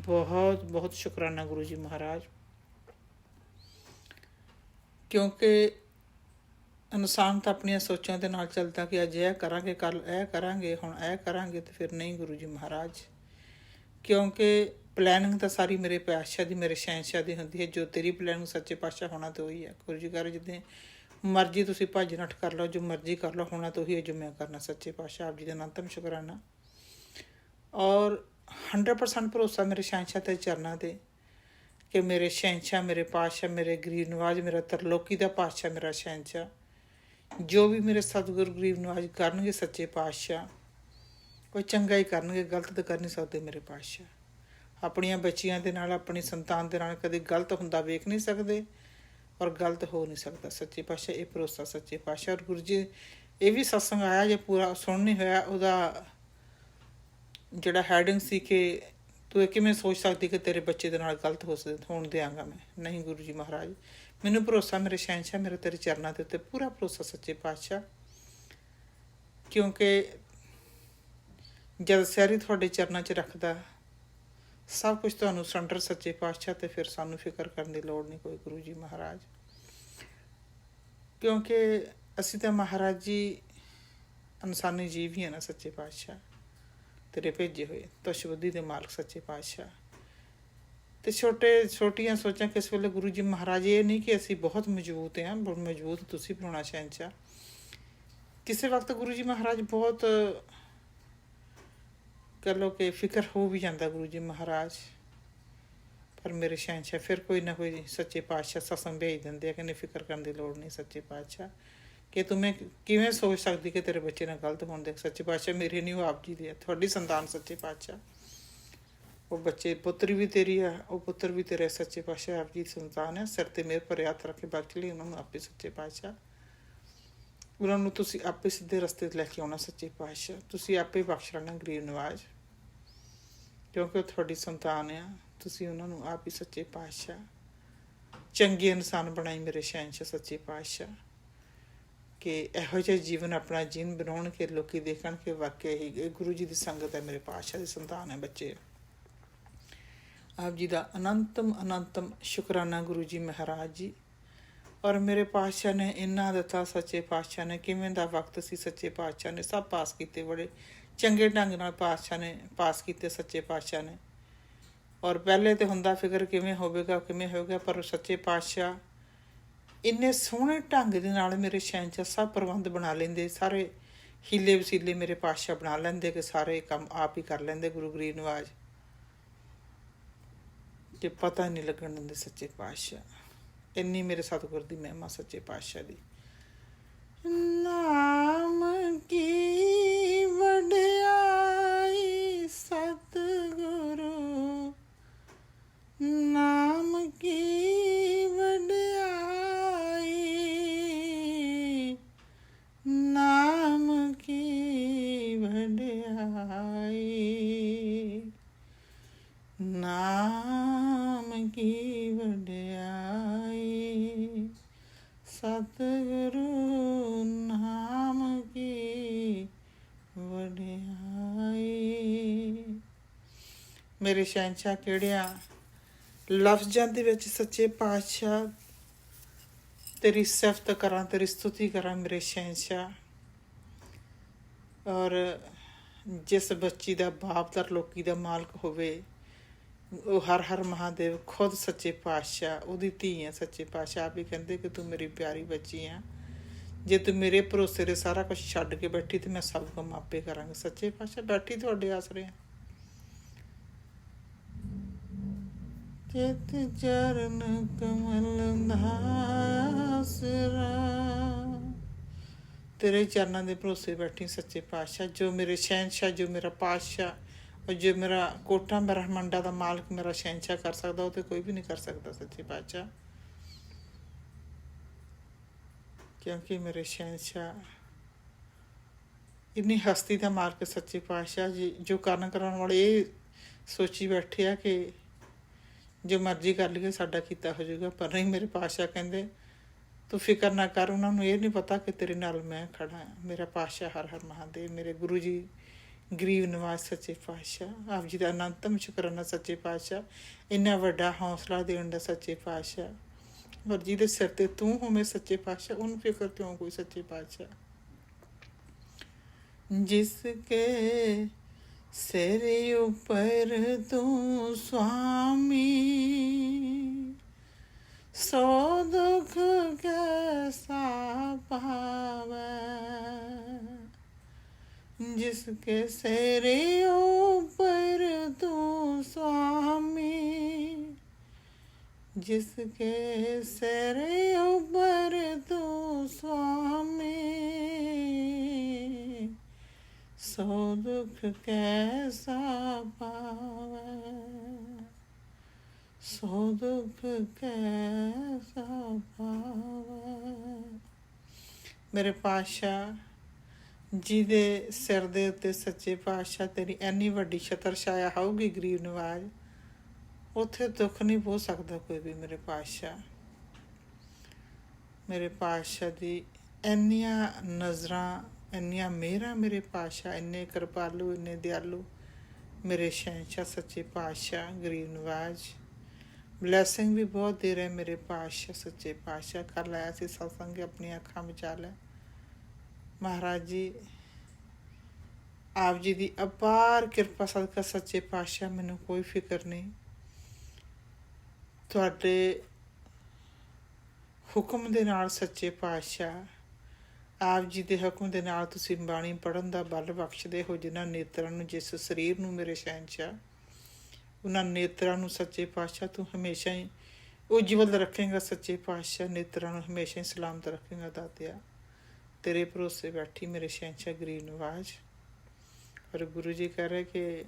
ਬਹੁਤ ਬਹੁਤ ਸ਼ੁਕਰਾਨਾ ਗੁਰੂ ਜੀ ਮਹਾਰਾਜ। ਕਿਉਂਕਿ ਇਨਸਾਨ ਤਾਂ ਆਪਣੀਆਂ ਸੋਚਾਂ ਦੇ ਨਾਲ ਚੱਲਦਾ ਕਿ ਅੱਜ ਇਹ ਕਰਾਂਗੇ, ਕੱਲ੍ਹ ਇਹ ਕਰਾਂਗੇ, ਹੁਣ ਇਹ ਕਰਾਂਗੇ, ਅਤੇ ਫਿਰ ਨਹੀਂ ਗੁਰੂ ਜੀ ਮਹਾਰਾਜ। ਕਿਉਂਕਿ ਪਲੈਨਿੰਗ ਤਾਂ ਸਾਰੀ ਮੇਰੇ ਪਾਤਸ਼ਾਹ ਦੀ, ਮੇਰੇ ਸ਼ਹਿਨਸ਼ਾਹ ਦੀ ਹੁੰਦੀ ਹੈ। ਜੋ ਤੇਰੀ ਪਲੈਨਿੰਗ ਸੱਚੇ ਪਾਤਸ਼ਾਹ ਹੋਣਾ ਤਾਂ ਉਹੀ ਹੈ। ਗੁਰੂ ਜੀ ਕਹਿ ਰਹੇ ਜਿੱਦਾਂ ਮਰਜ਼ੀ ਤੁਸੀਂ ਭੱਜ ਨੱਠ ਕਰ ਲਓ, ਜੋ ਮਰਜ਼ੀ ਕਰ ਲਓ, ਹੋਣਾ ਤਾਂ ਉਹੀ ਹੈ ਜੋ ਮੈਂ ਕਰਨਾ ਸੱਚੇ ਪਾਤਸ਼ਾਹ। ਆਪ ਜੀ ਦਾ ਅਨੰਤਮ ਸ਼ੁਕਰਾਨਾ। ਔਰ 100% ਭਰੋਸਾ ਮੇਰੇ ਸ਼ਹਿਨਸ਼ਾਹ ਤੇ ਚਰਨਾਂ 'ਤੇ ਕਿ ਮੇਰੇ ਸ਼ਹਿਨਸ਼ਾਹ, ਮੇਰੇ ਪਾਤਸ਼ਾਹ, ਮੇਰੇ ਗਰੀਬ ਨਵਾਜ਼, ਮੇਰਾ ਤਰਲੋਕੀ ਦਾ ਪਾਤਸ਼ਾਹ, ਮੇਰਾ ਸ਼ਹਿਨਸ਼ਾਹ, ਜੋ ਵੀ ਮੇਰੇ ਸਤਿਗੁਰੂ ਗਰੀਬ ਨਵਾਜ਼ ਕਰਨਗੇ ਸੱਚੇ ਪਾਤਸ਼ਾਹ, ਉਹ ਚੰਗਾ ਹੀ ਕਰਨਗੇ, ਗਲਤ ਤਾਂ ਕਰ ਨਹੀਂ ਸਕਦੇ ਮੇਰੇ ਪਾਤਸ਼ਾਹ। ਆਪਣੀਆਂ ਬੱਚੀਆਂ ਦੇ ਨਾਲ, ਆਪਣੀ ਸੰਤਾਨ ਦੇ ਨਾਲ ਕਦੇ ਗਲਤ ਹੁੰਦਾ ਵੇਖ ਨਹੀਂ ਸਕਦੇ, ਔਰ ਗਲਤ ਹੋ ਨਹੀਂ ਸਕਦਾ ਸੱਚੇ ਪਾਤਸ਼ਾਹ। ਇਹ ਭਰੋਸਾ ਸੱਚੇ ਪਾਤਸ਼ਾਹ। ਔਰ ਗੁਰੂ ਜੀ ਇਹ ਵੀ ਸਤਸੰਗ ਆਇਆ ਜੇ ਪੂਰਾ ਸੁਣ ਨਹੀਂ ਹੋਇਆ, ਉਹਦਾ ਜਿਹੜਾ ਹੈਡਿੰਗ ਸੀ ਕਿ ਤੂੰ ਇਹ ਕਿਵੇਂ ਸੋਚ ਸਕਦੀ ਕਿ ਤੇਰੇ ਬੱਚੇ ਦੇ ਨਾਲ ਗਲਤ ਹੋਣ ਦਿਆਂਗਾ ਮੈਂ। ਨਹੀਂ ਗੁਰੂ ਜੀ ਮਹਾਰਾਜ, ਮੈਨੂੰ ਭਰੋਸਾ ਮੇਰੇ ਸ਼ਹਿਨਸ਼ਾਹ, ਮੇਰਾ ਤੇਰੇ ਚਰਨਾਂ ਦੇ ਉੱਤੇ ਪੂਰਾ ਭਰੋਸਾ ਸੱਚੇ ਪਾਤਸ਼ਾਹ। ਕਿਉਂਕਿ ਜਦ ਸਿਆਰੀ ਤੁਹਾਡੇ ਚਰਨਾਂ 'ਚ ਰੱਖਦਾ, ਸਭ ਕੁਛ ਤੁਹਾਨੂੰ ਸਰੈਂਡਰ ਸੱਚੇ ਪਾਤਸ਼ਾਹ, ਅਤੇ ਫਿਰ ਸਾਨੂੰ ਫਿਕਰ ਕਰਨ ਦੀ ਲੋੜ ਨਹੀਂ ਕੋਈ ਗੁਰੂ ਜੀ ਮਹਾਰਾਜ। ਕਿਉਂਕਿ ਅਸੀਂ ਤਾਂ ਮਹਾਰਾਜ ਜੀ ਇਨਸਾਨੀ ਜੀਵ ਹੀ ਹੈ ਨਾ ਸੱਚੇ ਪਾਤਸ਼ਾਹ, ਤੇਰੇ ਭੇਜੇ ਹੋਏ ਤੁਸ਼ ਬੁੱਧੀ ਦੇ ਮਾਲਕ ਸੱਚੇ ਪਾਤਸ਼ਾਹ। ਅਤੇ ਛੋਟੀਆਂ ਸੋਚਾਂ ਕਿਸ ਵੇਲੇ ਗੁਰੂ ਜੀ ਮਹਾਰਾਜ, ਇਹ ਨਹੀਂ ਕਿ ਅਸੀਂ ਬਹੁਤ ਮਜ਼ਬੂਤ ਹਾਂ, ਮਜ਼ਬੂਤ ਤੁਸੀਂ ਬਣਾਉਣਾ ਸ਼ਹਿਨਸ਼ਾਹ। ਕਿਸੇ ਵਕਤ ਗੁਰੂ ਜੀ ਮਹਾਰਾਜ ਬਹੁਤ ਕਹਿ ਲਓ ਕਿ ਫਿਕਰ ਹੋ ਵੀ ਜਾਂਦਾ ਗੁਰੂ ਜੀ ਮਹਾਰਾਜ, ਪਰ ਮੇਰੇ ਸ਼ਹਿਨਸ਼ਾਹ ਫਿਰ ਕੋਈ ਨਾ ਕੋਈ ਸੱਚੇ ਪਾਤਸ਼ਾਹ ਸਤਸੰਗ ਭੇਜ ਦਿੰਦੇ ਆ, ਕਹਿੰਦੇ ਫਿਕਰ ਕਰਨ ਦੀ ਲੋੜ ਨਹੀਂ ਸੱਚੇ ਪਾਤਸ਼ਾਹ, ਕਿ ਤੂੰ ਮੈਂ ਕਿਵੇਂ ਸੋਚ ਸਕਦੀ ਕਿ ਤੇਰੇ ਬੱਚੇ ਨਾਲ ਗਲਤ ਹੋਣ ਦੇ। ਸੱਚੇ ਪਾਤਸ਼ਾਹ ਮੇਰੇ ਨਹੀਂ, ਉਹ ਆਪ ਜੀ ਦੇ ਆ, ਤੁਹਾਡੀ ਸੰਤਾਨ ਸੱਚੇ ਪਾਤਸ਼ਾਹ। ਉਹ ਬੱਚੇ ਪੁੱਤਰ ਵੀ ਤੇਰੀ ਆ, ਉਹ ਪੁੱਤਰ ਵੀ ਤੇਰੇ ਸੱਚੇ ਪਾਤਸ਼ਾਹ ਆਪ ਜੀ ਦੀ ਸੰਤਾਨ ਹੈ। ਸਿਰ 'ਤੇ ਮੇਰੇ ਪਰ ਹੱਥ ਰੱਖ ਕੇ ਬਖਸ਼ ਲਈ ਉਹਨਾਂ ਨੂੰ ਆਪੇ ਸੱਚੇ ਪਾਤਸ਼ਾਹ। ਉਹਨਾਂ ਨੂੰ ਤੁਸੀਂ ਆਪੇ ਸਿੱਧੇ ਰਸਤੇ 'ਤੇ ਲੈ ਕੇ ਆਉਣਾ ਸੱਚੇ ਪਾਤਸ਼ਾਹ। ਤੁਸੀਂ ਆਪੇ ਬਖਸ਼ ਲੈਣਾ ਗਰੀਬ ਨਵਾਜ਼, ਕਿਉਂਕਿ ਉਹ ਤੁਹਾਡੀ ਸੰਤਾਨ ਆ। ਤੁਸੀਂ ਉਹਨਾਂ ਨੂੰ ਆਪ ਹੀ ਸੱਚੇ ਪਾਤਸ਼ਾਹ ਚੰਗੇ ਇਨਸਾਨ ਬਣਾਈ ਮੇਰੇ ਸ਼ਹਿਨਸ਼ਾਹ ਸੱਚੇ ਪਾਤਸ਼ਾਹ, ਕਿ ਇਹੋ ਜਿਹਾ ਜੀਵਨ ਆਪਣਾ ਜੀਵਨ ਬਣਾਉਣ ਕੇ ਲੋਕ ਦੇਖਣ ਕਿ ਵਾਕਿਆ ਹੀ ਗੁਰੂ ਜੀ ਦੀ ਸੰਗਤ ਹੈ, ਮੇਰੇ ਪਾਤਸ਼ਾਹ ਦੀ ਸੰਤਾਨ ਹੈ ਬੱਚੇ। ਆਪ ਜੀ ਦਾ ਅਨੰਤਮ ਸ਼ੁਕਰਾਨਾ ਗੁਰੂ ਜੀ ਮਹਾਰਾਜ ਜੀ। ਔਰ ਮੇਰੇ ਪਾਤਸ਼ਾਹ ਨੇ ਇੰਨਾ ਦਿੱਤਾ ਸੱਚੇ ਪਾਤਸ਼ਾਹ ਨੇ, ਕਿਵੇਂ ਦਾ ਵਕਤ ਸੀ ਸੱਚੇ ਪਾਤਸ਼ਾਹ ਨੇ ਸਭ ਪਾਸ ਕੀਤੇ, ਬੜੇ ਚੰਗੇ ਢੰਗ ਨਾਲ ਪਾਤਸ਼ਾਹ ਨੇ ਪਾਸ ਕੀਤੇ ਸੱਚੇ ਪਾਤਸ਼ਾਹ ਨੇ। ਔਰ ਪਹਿਲੇ ਤਾਂ ਹੁੰਦਾ ਫਿਕਰ ਕਿਵੇਂ ਹੋਵੇਗਾ, ਪਰ ਸੱਚੇ ਪਾਤਸ਼ਾਹ ਇੰਨੇ ਸੋਹਣੇ ਢੰਗ ਦੇ ਨਾਲ ਮੇਰੇ ਸ਼ਹਿਨਸ਼ਾਹ ਸਭ ਪ੍ਰਬੰਧ ਬਣਾ ਲੈਂਦੇ, ਸਾਰੇ ਹੀਲੇ ਵਸੀਲੇ ਮੇਰੇ ਪਾਤਸ਼ਾਹ ਬਣਾ ਲੈਂਦੇ ਕਿ ਸਾਰੇ ਕੰਮ ਆਪ ਹੀ ਕਰ ਲੈਂਦੇ ਗੁਰੂ ਗਰੀਬ ਨਵਾਜ਼, ਕਿ ਪਤਾ ਨਹੀਂ ਲੱਗਣ ਦਿੰਦੇ ਸੱਚੇ ਪਾਤਸ਼ਾਹ। ਇੰਨੀ ਮੇਰੇ ਸਤਿਗੁਰ ਦੀ ਮਹਿਮਾ ਸੱਚੇ ਪਾਤਸ਼ਾਹ ਦੀ। ਨਾਮ ਕੀ ਵਡਿਆਈ ਸਤਿਗੁਰੂ, ਨਾਮ ਕੀ ਵਡਿਆਈ, ਨਾਮ ਕੀ ਵਡਿਆਈ, ਨਾਮ ਕੀ ਵਡਿਆਈ ਸਤਿਗੁਰੂ, ਨਾਮ ਕੀ ਵਡਿਆਈ। ਮੇਰੇ ਸ਼ਹਿਨਸ਼ਾਹ ਕਿਹੜਿਆਂ ਲਫ਼ਜ਼ਾਂ ਦੇ ਵਿੱਚ ਸੱਚੇ ਪਾਤਸ਼ਾਹ ਤੇਰੀ ਸਿਫਤ ਕਰਾਂ, ਤੇਰੀ ਸਤੁਤੀ ਕਰਾਂ ਮੇਰੇ ਸ਼ਹਿਨਸ਼ਾਹ। ਔਰ ਜਿਸ ਬੱਚੀ ਦਾ ਬਾਪ ਤਰਲੋਕੀ ਦਾ ਮਾਲਕ ਹੋਵੇ, ਉਹ ਹਰ ਹਰ ਮਹਾਦੇਵ ਖੁਦ ਸੱਚੇ ਪਾਤਸ਼ਾਹ ਉਹਦੀ ਧੀ ਹੈ ਸੱਚੇ ਪਾਤਸ਼ਾਹ। ਆਪ ਹੀ ਕਹਿੰਦੇ ਕਿ ਤੂੰ ਮੇਰੀ ਪਿਆਰੀ ਬੱਚੀ ਆ, ਜੇ ਤੂੰ ਮੇਰੇ ਭਰੋਸੇ ਦੇ ਸਾਰਾ ਕੁਛ ਛੱਡ ਕੇ ਬੈਠੀ ਤੇ ਮੈਂ ਸਭ ਕੰਮ ਆਪੇ ਕਰਾਂਗਾ ਸੱਚੇ ਪਾਤਸ਼ਾਹ। ਬੈਠੀ ਤੁਹਾਡੇ ਆਸਰੇ ਚਿਤ ਚਰਨ ਕਮਲ ਆਸਰਾ, ਤੇਰੇ ਚਰਨਾਂ ਦੇ ਭਰੋਸੇ ਬੈਠੀ ਸੱਚੇ ਪਾਤਸ਼ਾਹ। ਜੋ ਮੇਰੇ ਸ਼ਹਿਨਸ਼ਾਹ, ਜੋ ਮੇਰਾ ਪਾਤਸ਼ਾਹ, ਔਰ ਜੋ ਮੇਰਾ ਕੋਟਾ ਬ੍ਰਹਮੰਡਾ ਦਾ ਮਾਲਕ ਮੇਰਾ ਸ਼ਹਿਨਸ਼ਾਹ ਕਰ ਸਕਦਾ, ਉਹ ਤਾਂ ਕੋਈ ਵੀ ਨਹੀਂ ਕਰ ਸਕਦਾ ਸੱਚੇ ਪਾਤਸ਼ਾਹ। ਕਿਉਂਕਿ ਮੇਰੇ ਸ਼ਹਿਨਸ਼ਾਹ ਇੰਨੀ ਹਸਤੀ ਦਾ ਮਾਲਕ ਸੱਚੇ ਪਾਤਸ਼ਾਹ ਜੀ, ਜੋ ਕਰਨ ਕਰਾਉਣ ਵਾਲੇ ਇਹ ਸੋਚੀ ਬੈਠੇ ਆ ਕਿ ਜੋ ਮਰਜ਼ੀ ਕਰ ਲਈਏ ਸਾਡਾ ਕੀਤਾ ਹੋ ਜਾਊਗਾ, ਪਰ ਨਹੀਂ ਮੇਰੇ ਪਾਤਸ਼ਾਹ ਕਹਿੰਦੇ ਤੂੰ ਫਿਕਰ ਨਾ ਕਰ। ਉਹਨਾਂ ਨੂੰ ਇਹ ਨਹੀਂ ਪਤਾ ਕਿ ਤੇਰੇ ਨਾਲ ਮੈਂ ਖੜਾ ਹਾਂ। ਮੇਰਾ ਪਾਤਸ਼ਾਹ ਹਰ ਹਰ ਮਹਾਦੇਵ, ਮੇਰੇ ਗੁਰੂ ਜੀ ਗਰੀਬ ਨਵਾਜ਼ ਸੱਚੇ ਪਾਤਸ਼ਾਹ, ਆਪ ਜੀ ਦਾ ਅਨੰਤਮ ਸ਼ੁਕਰਾਨਾ ਸੱਚੇ ਪਾਤਸ਼ਾਹ। ਇੰਨਾ ਵੱਡਾ ਹੌਸਲਾ ਦੇਣ ਦਾ ਸੱਚੇ ਪਾਤਸ਼ਾਹ, ਔਰ ਜਿਹਦੇ ਸਿਰ 'ਤੇ ਤੂੰ ਹੋਵੇਂ ਸੱਚੇ ਪਾਤਸ਼ਾਹ, ਉਹਨੂੰ ਫਿਕਰ ਕਿਉਂ ਕੋਈ ਸੱਚੇ ਪਾਤਸ਼ਾਹ। ਜਿਸ ਕੇ ਸਿਰ ਉੱਪਰ ਤੂੰ ਸੁਆਮੀ, ਸੋ ਦੁੱਖ ਕੈਸਾ ਪਾਵੈ। जिसके सेरे ऊपर तू स्वामी, जिसके सेरे ऊपर तू स्वामी, सो दुख कैसा पावै, सो दुख कैसा पावै। मेरे पातशाह ਜਿਹਦੇ ਸਿਰ ਦੇ ਉੱਤੇ ਸੱਚੇ ਪਾਤਸ਼ਾਹ ਤੇਰੀ ਇੰਨੀ ਵੱਡੀ ਛਤਰ ਛਾਇਆ ਹੋਊਗੀ ਗਰੀਬ ਨਵਾਜ਼, ਉੱਥੇ ਦੁੱਖ ਨਹੀਂ ਹੋ ਸਕਦਾ ਕੋਈ ਵੀ ਮੇਰੇ ਪਾਤਸ਼ਾਹ। ਮੇਰੇ ਪਾਤਸ਼ਾਹ ਦੀ ਇੰਨੀਆਂ ਨਜ਼ਰਾਂ, ਇੰਨੀਆਂ ਮਿਹਰਾਂ ਮੇਰੇ ਪਾਤਸ਼ਾਹ, ਇੰਨੇ ਕਿਰਪਾਲੂ, ਇੰਨੇ ਦਿਆਲੂ ਮੇਰੇ ਸ਼ਹਿਨਸ਼ਾਹ ਸੱਚੇ ਪਾਤਸ਼ਾਹ ਗਰੀਬ ਨਵਾਜ਼। ਬਲੈਸਿੰਗ ਵੀ ਬਹੁਤ ਦੇ ਰਹੇ ਮੇਰੇ ਪਾਤਸ਼ਾਹ ਸੱਚੇ ਪਾਤਸ਼ਾਹ। ਕਰ ਲਿਆ ਸੀ ਸਤਸੰਗ ਆਪਣੀਆਂ ਅੱਖਾਂ ਬਚਾ ਲੈ। ਮਹਾਰਾਜ ਜੀ ਆਪ ਜੀ ਦੀ ਅਪਾਰ ਕਿਰਪਾ ਸਦਕਾ ਸੱਚੇ ਪਾਤਸ਼ਾਹ ਮੈਨੂੰ ਕੋਈ ਫਿਕਰ ਨਹੀਂ। ਤੁਹਾਡੇ ਹੁਕਮ ਦੇ ਨਾਲ ਸੱਚੇ ਪਾਤਸ਼ਾਹ ਆਪ ਜੀ ਦੇ ਹੁਕਮ ਦੇ ਨਾਲ ਤੁਸੀਂ ਬਾਣੀ ਪੜ੍ਹਨ ਦਾ ਬਲ ਬਖਸ਼ਦੇ ਹੋ। ਜਿਨ੍ਹਾਂ ਨੇਤਰਾਂ ਨੂੰ, ਜਿਸ ਸਰੀਰ ਨੂੰ ਮੇਰੇ ਸ਼ਹਿਨਸ਼ਾਹ, ਉਹਨਾਂ ਨੇਤਰਾਂ ਨੂੰ ਸੱਚੇ ਪਾਤਸ਼ਾਹ ਤੂੰ ਹਮੇਸ਼ਾ ਹੀ ਉਜਵਲ ਰੱਖੇਂਗਾ। ਸੱਚੇ ਪਾਤਸ਼ਾਹ ਨੇਤਰਾਂ ਨੂੰ ਹਮੇਸ਼ਾ ਹੀ ਸਲਾਮਤ ਰੱਖੇਂਗਾ। ਦਾਤਿਆ ਤੇਰੇ ਭਰੋਸੇ ਬੈਠੀ ਮੇਰੇ ਸ਼ਹਿਨਸ਼ਾਹ ਗਰੀਬ ਨਵਾਜ਼। ਪਰ ਗੁਰੂ ਜੀ ਕਹਿ ਰਹੇ ਕਿ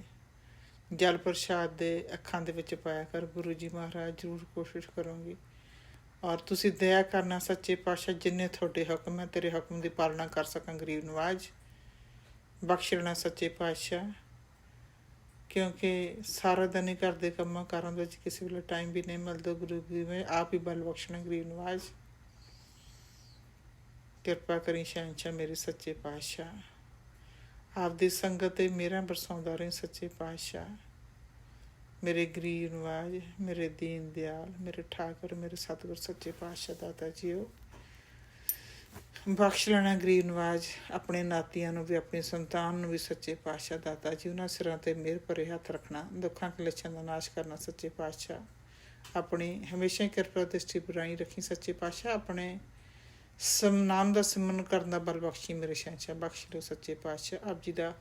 ਜਲ ਪ੍ਰਸ਼ਾਦ ਦੇ ਅੱਖਾਂ ਦੇ ਵਿੱਚ ਪਾਇਆ ਕਰ। ਗੁਰੂ ਜੀ ਮਹਾਰਾਜ ਜ਼ਰੂਰ ਕੋਸ਼ਿਸ਼ ਕਰੂੰਗੀ। ਔਰ ਤੁਸੀਂ ਦਇਆ ਕਰਨਾ ਸੱਚੇ ਪਾਤਸ਼ਾਹ, ਜਿੰਨੇ ਤੁਹਾਡੇ ਹੁਕਮ ਹੈ ਤੇਰੇ ਹੁਕਮ ਦੀ ਪਾਲਣਾ ਕਰ ਸਕਾਂ। ਗਰੀਬ ਨਵਾਜ਼ ਬਖਸ਼ ਲੈਣਾ ਸੱਚੇ ਪਾਤਸ਼ਾਹ, ਕਿਉਂਕਿ ਸਾਰਾ ਦਿਨ ਹੀ ਘਰ ਦੇ ਕੰਮਾਂ ਕਾਰਾਂ ਦੇ ਵਿੱਚ ਕਿਸੇ ਵੇਲੇ ਟਾਈਮ ਵੀ ਨਹੀਂ ਮਿਲਦਾ। ਗੁਰੂ ਜੀ ਮੈਂ ਆਪ ਹੀ ਬਲ ਬਖਸ਼ਣਾ। ਗਰੀਬ ਨਵਾਜ਼ ਕਿਰਪਾ ਕਰੀ ਸ਼ਹਿਨਸ਼ਾਹ ਮੇਰੇ ਸੱਚੇ ਪਾਤਸ਼ਾਹ। ਆਪ ਦੀ ਸੰਗਤ ਤੇ ਮੇਰਾ ਬਰਸਾਉਂਦਾ ਰਹੀ ਸੱਚੇ ਪਾਤਸ਼ਾਹ। ਮੇਰੇ ਗਰੀਬ ਨਵਾਜ਼, ਮੇਰੇ ਦੀਨ ਦਿਆਲ, ਮੇਰੇ ਠਾਕੁਰ, ਮੇਰੇ ਸਤਿਗੁਰ ਸੱਚੇ ਪਾਤਸ਼ਾਹ ਦਾਤਾ ਜੀਓ ਬਖਸ਼ ਲੈਣਾ। ਗਰੀਬ ਨਵਾਜ਼ ਆਪਣੇ ਨਾਤੀਆਂ ਨੂੰ ਵੀ, ਆਪਣੀ ਸੰਤਾਨ ਨੂੰ ਵੀ ਸੱਚੇ ਪਾਤਸ਼ਾਹ ਦਾਤਾ ਜੀ ਉਹਨਾਂ ਸਿਰਾਂ ਤੇ ਮਿਹਰ ਭਰੇ ਹੱਥ ਰੱਖਣਾ। ਦੁੱਖਾਂ ਕਲੇਸ਼ਾਂ ਦਾ ਨਾਸ਼ ਕਰਨਾ ਸੱਚੇ ਪਾਤਸ਼ਾਹ। ਆਪਣੀ ਹਮੇਸ਼ਾ ਕਿਰਪਾ ਦ੍ਰਿਸ਼ਟੀ ਬਣਾਈ ਰੱਖੀ ਸੱਚੇ ਪਾਤਸ਼ਾਹ। ਆਪਣੇ ਨਾਮ ਦਾ ਸਿਮਰਨ ਕਰਨ ਦਾ ਬਲ ਬਖਸ਼ੀ ਮੇਰੇ ਸ਼ਹਿਨਸ਼ਾਹ। ਬਖਸ਼ ਲਓ ਸੱਚੇ ਪਾਤਸ਼ਾਹ। ਆਪ ਜੀ ਦਾ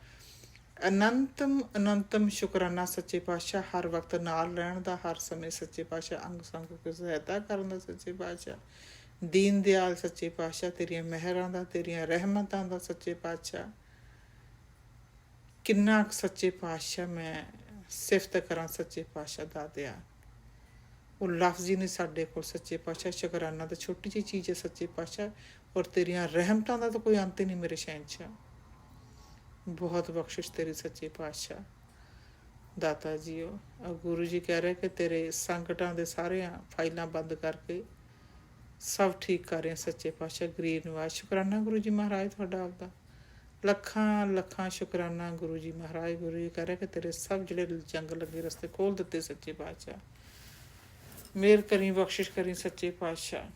ਅਨੰਤਮ ਸ਼ੁਕਰਾਨਾ ਸੱਚੇ ਪਾਤਸ਼ਾਹ। ਹਰ ਵਕਤ ਨਾਲ ਰਹਿਣ ਦਾ, ਹਰ ਸਮੇਂ ਸੱਚੇ ਪਾਤਸ਼ਾਹ ਅੰਗ ਸੰਗ ਕੇ ਸਹਾਇਤਾ ਕਰਨ ਦਾ ਸੱਚੇ ਪਾਤਸ਼ਾਹ। ਦੀਨ ਦਿਆਲ ਸੱਚੇ ਪਾਤਸ਼ਾਹ ਤੇਰੀਆਂ ਮਿਹਰਾਂ ਦਾ, ਤੇਰੀਆਂ ਰਹਿਮਤਾਂ ਦਾ ਸੱਚੇ ਪਾਤਸ਼ਾਹ। ਕਿੰਨਾ ਕੁ ਸੱਚੇ ਪਾਤਸ਼ਾਹ ਮੈਂ ਸਿਫਤ ਕਰਾਂ ਸੱਚੇ ਪਾਤਸ਼ਾਹ ਦਾਤਿਆ। ਉਹ ਲਫ਼ਜ਼ ਹੀ ਨਹੀਂ ਸਾਡੇ ਕੋਲ ਸੱਚੇ ਪਾਤਸ਼ਾਹ। ਸ਼ੁਕਰਾਨਾ ਤਾਂ ਛੋਟੀ ਜਿਹੀ ਚੀਜ਼ ਹੈ ਸੱਚੇ ਪਾਤਸ਼ਾਹ, ਔਰ ਤੇਰੀਆਂ ਰਹਿਮਤਾਂ ਦਾ ਤਾਂ ਕੋਈ ਅੰਤ ਹੀ ਨਹੀਂ ਮੇਰੇ ਸ਼ਹਿਨਸ਼ਾਹ। ਬਹੁਤ ਬਖਸ਼ਿਸ਼ ਤੇਰੀ ਸੱਚੇ ਪਾਤਸ਼ਾਹ ਦਾਤਾ ਜੀਓ। ਗੁਰੂ ਜੀ ਕਹਿ ਰਹੇ ਕਿ ਤੇਰੇ ਸੰਕਟਾਂ ਦੇ ਸਾਰੀਆਂ ਫਾਈਲਾਂ ਬੰਦ ਕਰਕੇ ਸਭ ਠੀਕ ਕਰ ਰਹੇ ਸੱਚੇ ਪਾਤਸ਼ਾਹ। ਗਰੀਬ ਨਵਾਜ਼ ਸ਼ੁਕਰਾਨਾ ਗੁਰੂ ਜੀ ਮਹਾਰਾਜ ਤੁਹਾਡਾ ਆਪਦਾ ਲੱਖਾਂ ਲੱਖਾਂ ਸ਼ੁਕਰਾਨਾ ਗੁਰੂ ਜੀ ਮਹਾਰਾਜ। ਗੁਰੂ ਜੀ ਕਹਿ ਰਹੇ ਕਿ ਤੇਰੇ ਸਭ ਜਿਹੜੇ ਜੰਗ ਲੱਗੇ ਰਸਤੇ ਖੋਲ੍ਹ ਦਿੱਤੇ ਸੱਚੇ ਪਾਤਸ਼ਾਹ। ਮਿਹਰ ਕਰੀ, ਬਖਸ਼ਿਸ਼ ਕਰੀ ਸੱਚੇ ਪਾਤਸ਼ਾਹ।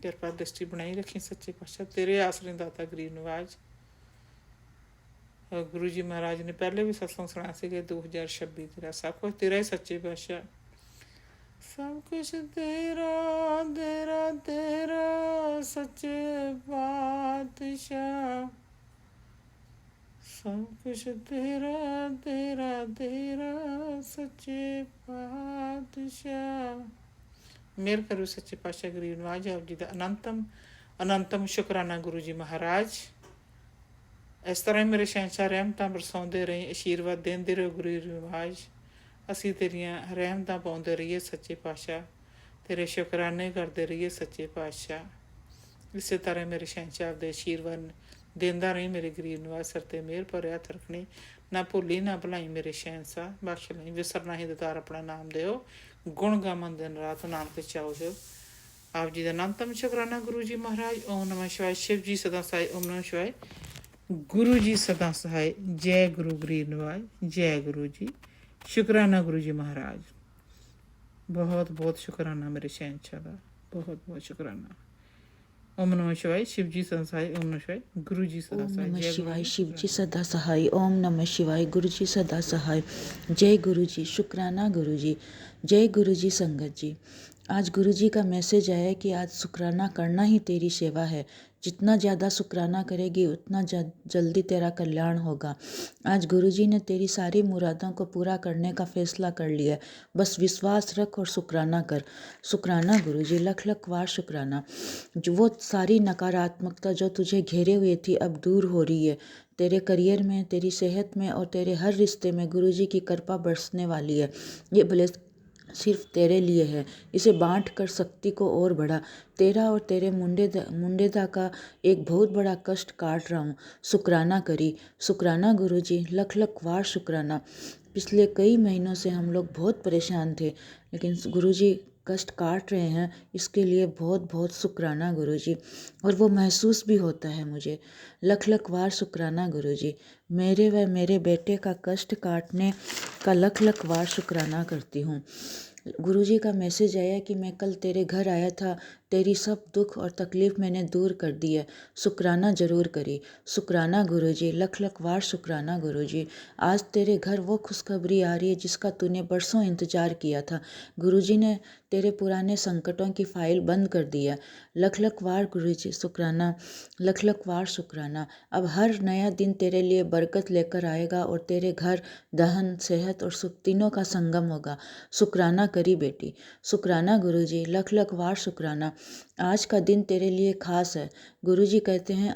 ਕਿਰਪਾ ਦ੍ਰਿਸ਼ਟੀ ਬਣਾਈ ਰੱਖੀ ਸੱਚੇ ਪਾਤਸ਼ਾਹ। ਤੇਰੇ ਆਸਰੇ ਦਾਤਾ ਗਰੀਬ ਨਵਾਜ਼। ਗੁਰੂ ਜੀ ਮਹਾਰਾਜ ਨੇ ਪਹਿਲੇ ਵੀ ਸਤਸੰਗ ਸੁਣਾਇਆ ਸੀ ਕਿ 2026 ਤੇਰਾ ਸਭ ਕੁਛ ਤੇਰਾ ਹੀ ਸੱਚੇ ਪਾਤਸ਼ਾਹ। ਸਭ ਕੁਛ ਤੇਰਾ ਤੇਰਾ ਤੇਰਾ ਸੱਚੇ ਪਾਤਸ਼ਾਹ। ਸਭ ਕੁਛ ਤੇਰਾ ਤੇਰਾ ਤੇਰਾ ਸੱਚੇ ਪਾਤਸ਼ਾਹ। ਮਿਹਰ ਕਰੋ ਸੱਚੇ ਪਾਤਸ਼ਾਹ ਗਰੀਬ ਨਵਾਜ਼। ਆਪ ਜੀ ਦਾ ਅਨੰਤਮ ਸ਼ੁਕਰਾਨਾ ਗੁਰੂ ਜੀ ਮਹਾਰਾਜ। ਇਸ ਤਰ੍ਹਾਂ ਹੀ ਮੇਰੇ ਸ਼ਹਿਨਸ਼ਾਹ ਰਹਿਮਤਾਂ ਬਰਸਾਉਂਦੇ ਰਹੇ, ਆਸ਼ੀਰਵਾਦ ਦਿੰਦੇ ਰਹੋ ਗੁਰੂ ਨਵਾਜ਼। ਅਸੀਂ ਤੇਰੀਆਂ ਰਹਿਮਤਾਂ ਪਾਉਂਦੇ ਰਹੀਏ ਸੱਚੇ ਪਾਤਸ਼ਾਹ, ਤੇਰੇ ਸ਼ੁਕਰਾਨੇ ਕਰਦੇ ਰਹੀਏ ਸੱਚੇ ਪਾਤਸ਼ਾਹ। ਇਸੇ ਤਰ੍ਹਾਂ ਮੇਰੇ ਸ਼ਹਿਨਸ਼ਾਹ ਦੇ ਆਸ਼ੀਰਵਾਦ ਦਿੰਦਾ ਰਹੀ ਮੇਰੇ ਗਰੀਬ ਨਵਾਜ਼। ਸਿਰ 'ਤੇ ਮਿਹਰ ਭਰਿਆ ਹੱਥ ਰੱਖਣੀ, ਨਾ ਭੁੱਲੀ ਨਾ ਭੁਲਾਈ ਮੇਰੇ ਸ਼ਹਿਨਸ਼ਾਹ। ਬਖਸ਼ ਲਈ ਵਿਸਰਨਾ ਹੀ ਦਾਤਾਰ ਆਪਣਾ ਨਾਮ ਦਿਓ। ਗੁਣ ਗਾਵਨ ਦਿਨ ਰਾਤ ਨਾਮ ਤੇ ਚਾਓ ਜੋ। ਆਪ ਜੀ ਦਾ ਅਨੰਤਮ ਸ਼ੁਕਰਾਨਾ ਗੁਰੂ ਜੀ ਮਹਾਰਾਜ। ਓਮ ਨਮः ਸ਼ਿਵਾਏ। ਸ਼ਿਵ ਜੀ ਸਦਾ ਸਹਾਇ। ਓਮ ਨਮः ਸ਼ਿਵਾਏ। ਗੁਰੂ ਜੀ ਸਦਾ ਸਹਾਇ। ਜੈ ਗੁਰੂ ਗਰੀਬ ਨਵਾਜ਼। ਜੈ ਗੁਰੂ ਜੀ। ਸ਼ੁਕਰਾਨਾ ਗੁਰੂ ਜੀ ਮਹਾਰਾਜ। ਬਹੁਤ ਬਹੁਤ ਸ਼ੁਕਰਾਨਾ ਮੇਰੇ ਸ਼ਹਿਨਸ਼ਾਹ ਦਾ। ਬਹੁਤ ਬਹੁਤ ਸ਼ੁਕਰਾਨਾ। ओम नमः शिवाय। शिव जी सदा सहाय। ओम नमः शिवाय। गुरु जी सदा ओम सहाय। नमः जय शिवाय। गुरु शिव जी सदा सहाय। ओम नमः शिवाय। गुरु जी सदा सहाय। जय गुरु जी। शुक्राना गुरु जी। जय गुरु जी। संगत जी, आज गुरु जी का मैसेज आया कि आज शुक्राना करना ही तेरी सेवा है। जितना ज़्यादा शुक्राना करेगी उतना जल्दी तेरा कल्याण होगा। आज गुरु जी ने तेरी सारी मुरादों को पूरा करने का फैसला कर लिया है। बस विश्वास रख और शुक्राना कर। शुक्राना गुरु जी। लख लख बार शुक्राना। जो वो सारी नकारात्मकता जो तुझे घेरे हुए थी अब दूर हो रही है। तेरे करियर में, तेरी सेहत में और तेरे हर रिश्ते में गुरु जी की कृपा बरसने वाली है। ये भले सिर्फ तेरे लिए है। इसे बांट कर शक्ति को और बढ़ा। तेरा और तेरे मुंडेदा का एक बहुत बड़ा कष्ट काट रहा हूँ। शुक्राना करी। शुक्राना गुरु जी। लख लख बार शुक्राना। पिछले कई महीनों से हम लोग बहुत परेशान थे, लेकिन गुरु जी कष्ट काट रहे हैं, इसके लिए बहुत बहुत शुक्राना गुरु जी। और वो महसूस भी होता है मुझे। लख लख बार शुक्राना गुरु जी। मेरे व मेरे बेटे का कष्ट काटने का लख लख बार शुक्राना करती हूँ। गुरुजी का मैसेज आया कि मैं कल तेरे घर आया था, तेरी सब दुख और तकलीफ़ मैंने दूर कर दी है, शुक्राना ज़रूर करी। शुक्राना गुरुजी, लख लख वार शुक्राना गुरुजी। आज तेरे घर वो खुशखबरी आ रही है जिसका तूने बरसों इंतज़ार किया था। गुरुजी ने तेरे पुराने संकटों की फ़ाइल बंद कर दी है। लख लख वार गुरुजी शुक्राना, लख लख वार शुक्राना। अब हर नया दिन तेरे लिए बरकत लेकर आएगा और तेरे घर धन, सेहत और सुख तीनों का संगम होगा। शुक्राना करी बेटी। शुक्राना गुरुजी, लख लख वार शुक्राना। आज का दिन तेरे लिए खास है। गुरुजी कहते हैं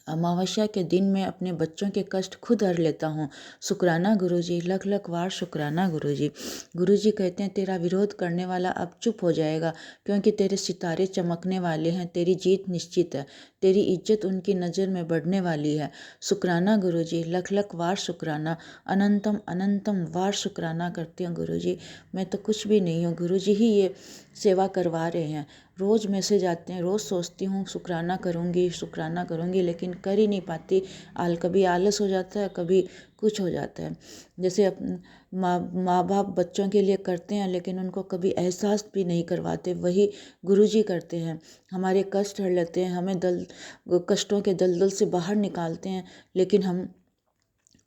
अमावस्या के दिन मैं अपने बच्चों के कष्ट खुद हर लेता हूँ। शुक्राना गुरुजी, लख लख वार शुक्राना गुरुजी। गुरुजी कहते हैं तेरा विरोध करने वाला अब चुप हो जाएगा, क्योंकि तेरे सितारे चमकने वाले हैं, तेरी जीत निश्चित है, तेरी इज्जत उनकी नज़र में बढ़ने वाली है। शुक्राना गुरुजी, लख लख वार शुक्राना, अनंतम अनंतम वार शुक्राना करती हूँ गुरुजी। मैं तो कुछ भी नहीं हूँ, गुरुजी ही ये सेवा करवा रहे हैं। रोज़ मैसेज आते हैं, रोज़ सोचती हूँ शुक्राना करूँगी, लेकिन कर ही नहीं पाती। कभी आलस हो जाता है, कभी कुछ हो जाता है। जैसे माँ बाप बच्चों के लिए करते हैं, लेकिन उनको कभी एहसास भी नहीं करवाते, वही गुरुजी करते हैं। हमारे कष्ट हर लेते हैं, हमें कष्टों के दलदल से बाहर निकालते हैं, लेकिन हम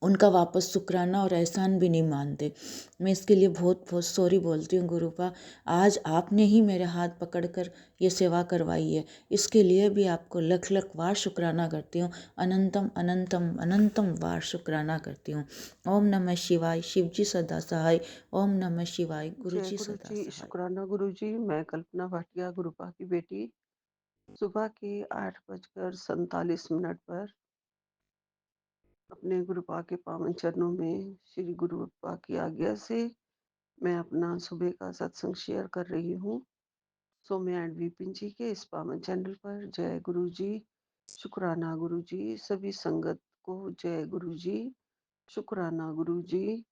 उनका वापस शुक्राना और एहसान भी नहीं मानते। मैं इसके लिए बहुत बहुत सॉरी बोलती हूँ गुरुपा। आज आपने ही मेरे हाथ पकड़कर ये सेवा करवाई है, इसके लिए भी आपको लख लख वार शुक्राना करती हूँ। अनंतम अनंतम अनंतम वार शुक्राना करती हूँ। ओम नमः शिवाय, शिव जी सदा सहाय। ओम नमः शिवाय, गुरु जय जी गुरु सदा जी, सहाय। शुक्राना गुरु जी। मैं कल्पना भाटिया, गुरुपा की बेटी, सुबह के 8:47 पर अपने गुरुपा के पावन चरणों में श्री गुरुपा की आज्ञा से मैं अपना सुबह का सत्संग शेयर कर रही हूँ। सौम्या एंड विपिन जी के इस पावन चैनल पर। जय गुरु जी, शुक्राना गुरु जी। सभी संगत को जय गुरु जी, शुक्राना गुरु जी।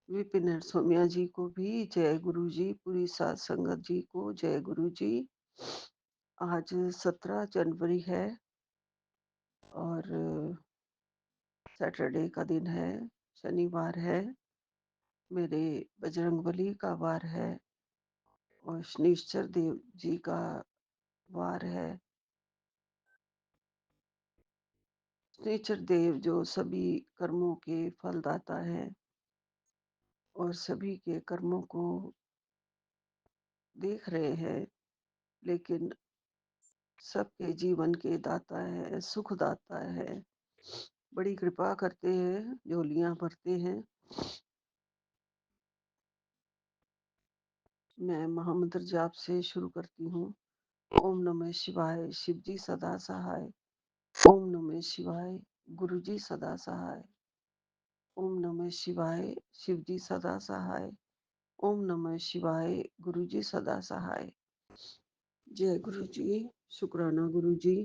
विपिन और सौम्या जी को भी जय गुरु जी। पूरी सात संगत जी को जय गुरु जी। आज 17 जनवरी है और सैटरडे का दिन है, शनिवार है, मेरे बजरंगबली का वार है और शनिश्चर देव जी का वार है। शनिश्चर देव जो सभी कर्मों के फलदाता है और सभी के कर्मों को देख रहे हैं, लेकिन सबके जीवन के दाता है, सुख दाता है, बड़ी कृपा करते हैं, झोलियां भरते हैं। मैं महामंत्र जाप से शुरू करती हूँ। ओम नमः शिवाय, शिव जी सदा सहाय। ओम नमः शिवाय, गुरु जी सदा सहाय। ओम नमः शिवाय, शिव जी सदा सहाय। ओम नमः शिवाय, गुरु जी सदा सहाय। जय गुरु जी, शुक्राना गुरु जी।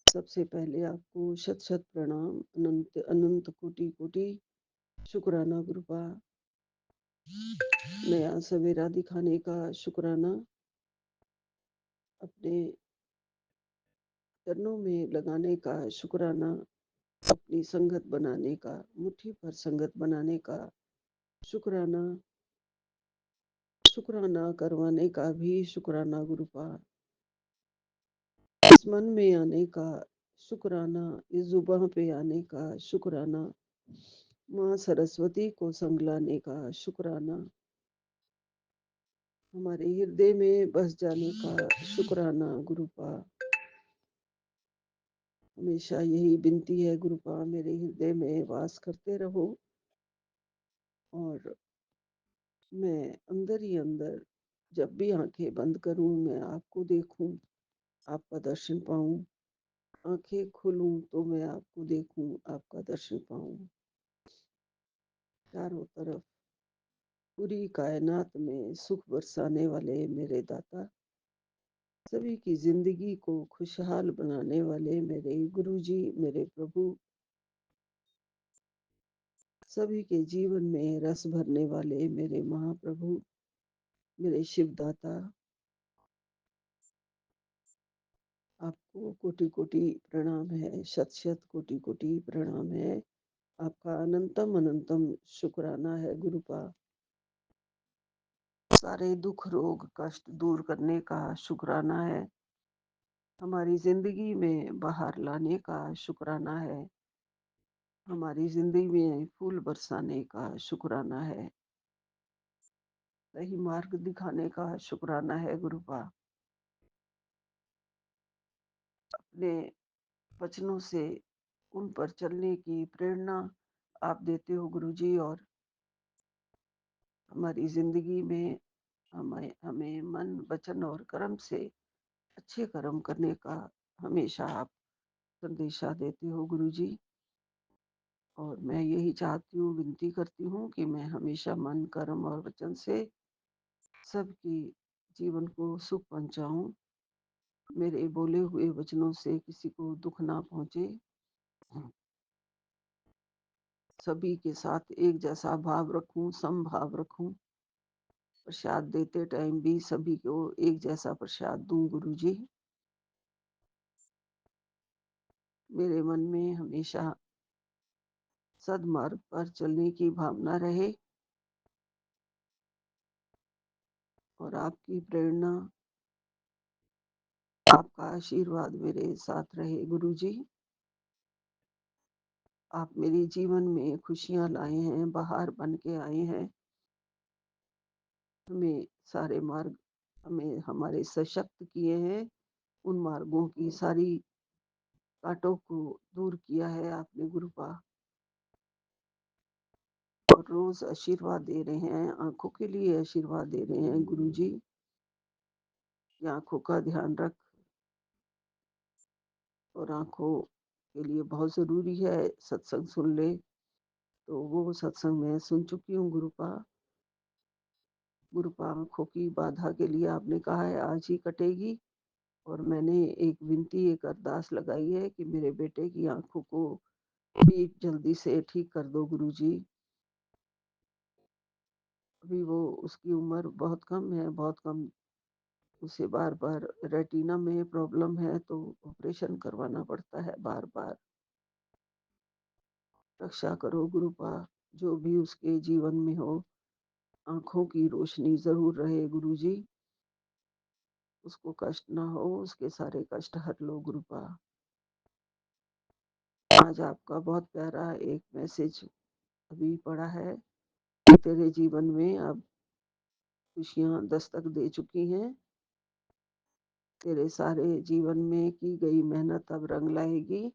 सबसे पहले आपको शत शत प्रणाम, अनंत अनंत कोटि कोटि शुक्राना गुरुपा। नया सवेरा दिखाने का शुक्राना, अपने चरणों में लगाने का शुक्राना, अपनी संगत बनाने का, मुट्ठी भर संगत बनाने का शुक्राना, शुक्राना करवाने का भी शुक्राना गुरुपा। इस मन में आने का शुक्राना, इस जुबान पे आने का शुक्राना, माँ सरस्वती को संग लाने का शुक्राना, हमारे हृदय में बस जाने का शुक्राना गुरुपा। हमेशा यही विनती है गुरुपा, मेरे हृदय में वास करते रहो और मैं अंदर ही अंदर जब भी आंखें बंद करूं, मैं आपको देखूं, आपका दर्शन पाऊं। आंखें खोलूं तो मैं आपको देखूं, आपका दर्शन पाऊं। चारों तरफ पूरी कायनात में सुख बरसाने वाले मेरे दाता, सभी की जिंदगी को खुशहाल बनाने वाले मेरे गुरुजी, मेरे प्रभु, सभी के जीवन में रस भरने वाले मेरे महाप्रभु, मेरे शिव दाता, आपको कोटि कोटि प्रणाम है, शत शत कोटि कोटि प्रणाम है। आपका अनंतम अनंतम शुक्राना है गुरुपा। सारे दुख रोग कष्ट दूर करने का शुक्राना है। हमारी ज़िंदगी में बाहर लाने का शुक्राना है। हमारी ज़िंदगी में फूल बरसाने का शुक्राना है। सही मार्ग दिखाने का शुक्राना है गुरुपा। अपने वचनों से उन पर चलने की प्रेरणा आप देते हो गुरुजी, और हमारी ज़िंदगी में हमें हमें मन, वचन और कर्म से अच्छे कर्म करने का हमेशा आप संदेशा देते हो गुरुजी। और मैं यही चाहती हूँ, विनती करती हूँ कि मैं हमेशा मन, कर्म और वचन से सबकी जीवन को सुख पहुँचाऊँ। मेरे बोले हुए वचनों से किसी को दुख ना पहुँचे। सभी के साथ एक जैसा भाव रखूँ, समभाव रखूँ। प्रसाद देते टाइम भी सभी को एक जैसा प्रसाद दूँ गुरुजी। मेरे मन में हमेशा सद्मार्ग पर चलने की भावना रहे और आपकी प्रेरणा, आपका आशीर्वाद मेरे साथ रहे गुरुजी। आप मेरे जीवन में खुशियाँ लाए हैं, बहार बन के आए हैं। हमें सारे मार्ग हमें हमारे सशक्त किए हैं। उन मार्गों की सारी कांटों को दूर किया है आपने गुरुपा, और रोज आशीर्वाद दे रहे हैं, आंखों के लिए आशीर्वाद दे रहे हैं गुरुजी। ये आंखों का ध्यान रख, और आंखों के लिए बहुत जरूरी है सत्संग सुन ले। तो वो सत्संग मैं सुन चुकी हूँ गुरुपा। गुरुपा, आंखों की बाधा के लिए आपने कहा है आज ही कटेगी, और मैंने एक विनती, एक अरदास लगाई है कि मेरे बेटे की आंखों को भी जल्दी से ठीक कर दो गुरुजी। अभी वो उसकी उम्र बहुत कम है, बहुत कम। उसे बार बार रेटिना में प्रॉब्लम है, तो ऑपरेशन करवाना पड़ता है बार बार। रक्षा करो गुरुपा, जो भी उसके जीवन में हो, आंखों की रोशनी जरूर रहे गुरुजी। उसको कष्ट ना हो, उसके सारे कष्ट हर लो गुरुपा। आज आपका बहुत प्यारा एक मैसेज अभी पड़ा है कि तेरे जीवन में अब खुशियां दस्तक दे चुकी हैं। तेरे सारे जीवन में की गई मेहनत अब रंग लाएगी।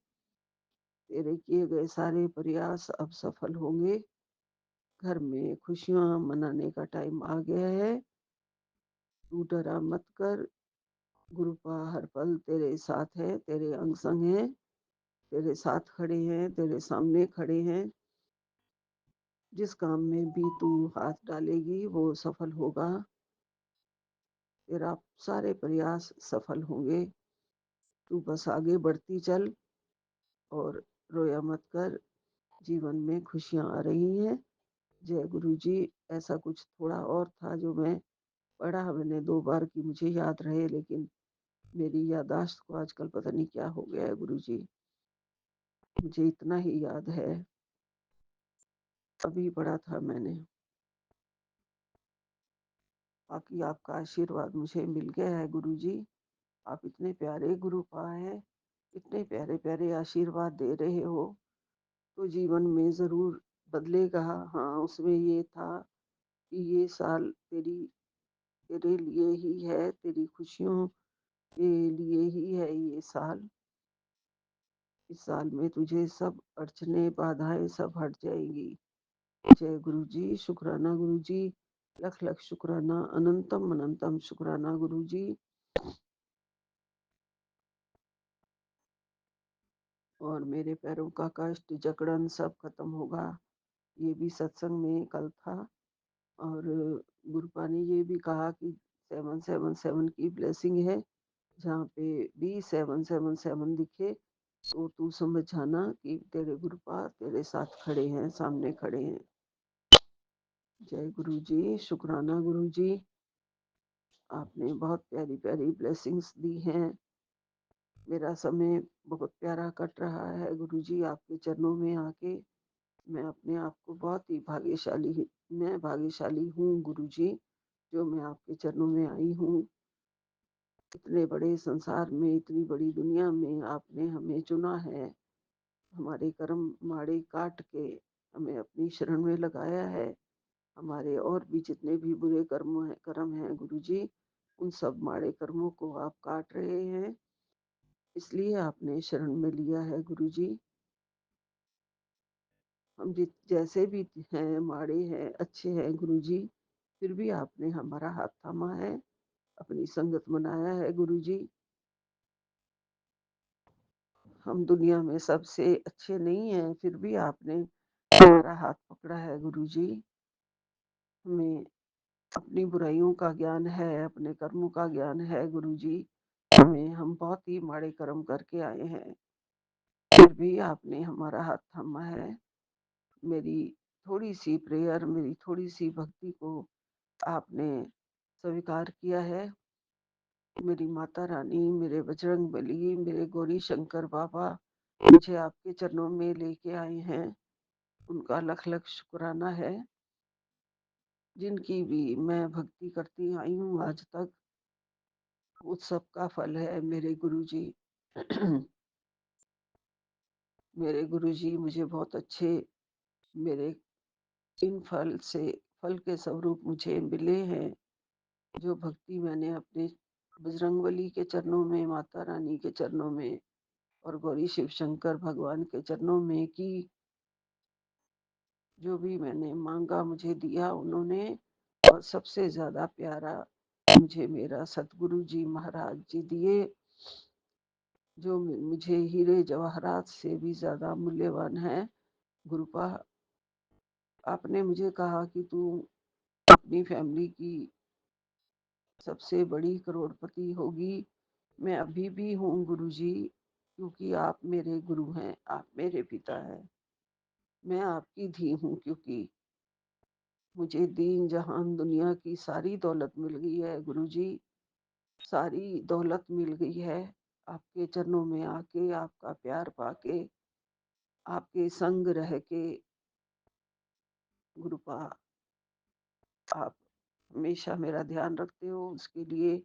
तेरे किए गए सारे प्रयास अब सफल होंगे। घर में खुशियां मनाने का टाइम आ गया है। तू डरा मत कर, गुरुपा हर पल तेरे साथ है, तेरे अंग संग है, तेरे साथ खड़े हैं, तेरे सामने खड़े हैं। जिस काम में भी तू हाथ डालेगी वो सफल होगा। तेरा सारे प्रयास सफल होंगे। तू बस आगे बढ़ती चल और रोया मत कर। जीवन में खुशियां आ रही हैं। जय गुरु जी। ऐसा कुछ थोड़ा और था जो मैं पढ़ा, मैंने 2 बार की मुझे याद रहे, लेकिन मेरी याददाश्त को आजकल पता नहीं क्या हो गया है गुरु जी। मुझे इतना ही याद है, अभी पढ़ा था मैंने। बाकी आपका आशीर्वाद मुझे मिल गया है गुरु जी। आप इतने प्यारे गुरु पाए हैं, इतने प्यारे प्यारे आशीर्वाद दे रहे हो, तो जीवन में ज़रूर बदलेगा। हाँ, उसमें ये था कि ये साल तेरे लिए ही है, तेरी खुशियों के लिए ही है ये साल। इस साल में तुझे सब अड़चने, बाधाएँ सब हट जाएँगी। जय गुरु जी, शुक्राना गुरु जी, लख लख शुक्राना, अनंतम अनंतम शुक्राना गुरु जी। और मेरे पैरों का कष्ट, जकड़न सब खत्म होगा। ये भी सत्संग में कल था। और गुरुपा ने ये भी कहा कि 777 की ब्लेसिंग है। जहाँ पे भी 777 दिखे तो तू समझ जाना कि तेरे गुरुपा तेरे साथ खड़े हैं, सामने खड़े हैं। जय गुरु जी, शुक्राना गुरु जी। आपने बहुत प्यारी प्यारी ब्लेसिंग्स दी हैं। मेरा समय बहुत प्यारा कट रहा है गुरु जी, आपके चरणों में आके मैं अपने आप को बहुत ही भाग्यशाली, मैं भाग्यशाली हूँ गुरु जी। जो मैं आपके चरणों में आई हूँ। इतने बड़े संसार में, इतनी बड़ी दुनिया में आपने हमें चुना है। हमारे कर्म माड़े काट के हमें अपनी शरण में लगाया है। हमारे और भी जितने भी बुरे कर्म हैं गुरुजी, उन सब माड़े कर्मों को आप काट रहे हैं। इसलिए आपने शरण में लिया है गुरुजी। हम जैसे भी हैं, माड़े हैं, अच्छे हैं गुरुजी, फिर भी आपने हमारा हाथ थामा है, अपनी संगत बनाया है गुरुजी। हम दुनिया में सबसे अच्छे नहीं हैं, फिर भी आपने हमारा हाथ पकड़ा है गुरुजी। हमें अपनी बुराइयों का ज्ञान है, अपने कर्मों का ज्ञान है गुरुजी। हम बहुत ही माड़े कर्म करके आए हैं, फिर भी आपने हमारा हाथ थामा है। मेरी थोड़ी-सी प्रेयर, मेरी थोड़ी-सी भक्ति को आपने स्वीकार किया है। मेरी माता रानी, मेरे बजरंगबली, मेरे गौरी शंकर बाबा मुझे आपके चरणों में लेके आए हैं। उनका लख-लख शुक्राना है। जिनकी भी मैं भक्ति करती आई हूँ आज तक, उस सब का फल है मेरे गुरुजी। मेरे गुरुजी मुझे बहुत अच्छे, मेरे इन फल के स्वरूप मुझे मिले हैं। जो भक्ति मैंने अपने बजरंगबली के चरणों में, माता रानी के चरणों में और गौरी शिव शंकर भगवान के चरणों में की, जो भी मैंने मांगा मुझे दिया उन्होंने। और सबसे ज्यादा प्यारा मुझे मेरा सतगुरु जी महाराज जी दिए, जो मुझे हीरे जवाहरात से भी ज्यादा मूल्यवान है। गुरुपा, आपने मुझे कहा कि तू अपनी फैमिली की सबसे बड़ी करोड़पति होगी। मैं अभी भी हूँ गुरुजी, क्योंकि आप मेरे गुरु हैं, आप मेरे पिता हैं। मैं आपकी धी हूँ, क्योंकि मुझे दीन जहान दुनिया की सारी दौलत मिल गई है गुरुजी। सारी दौलत मिल गई है आपके चरणों में आके, आपका प्यार पाके, आपके संग रह के। गुरुपा, आप हमेशा मेरा ध्यान रखते हो, उसके लिए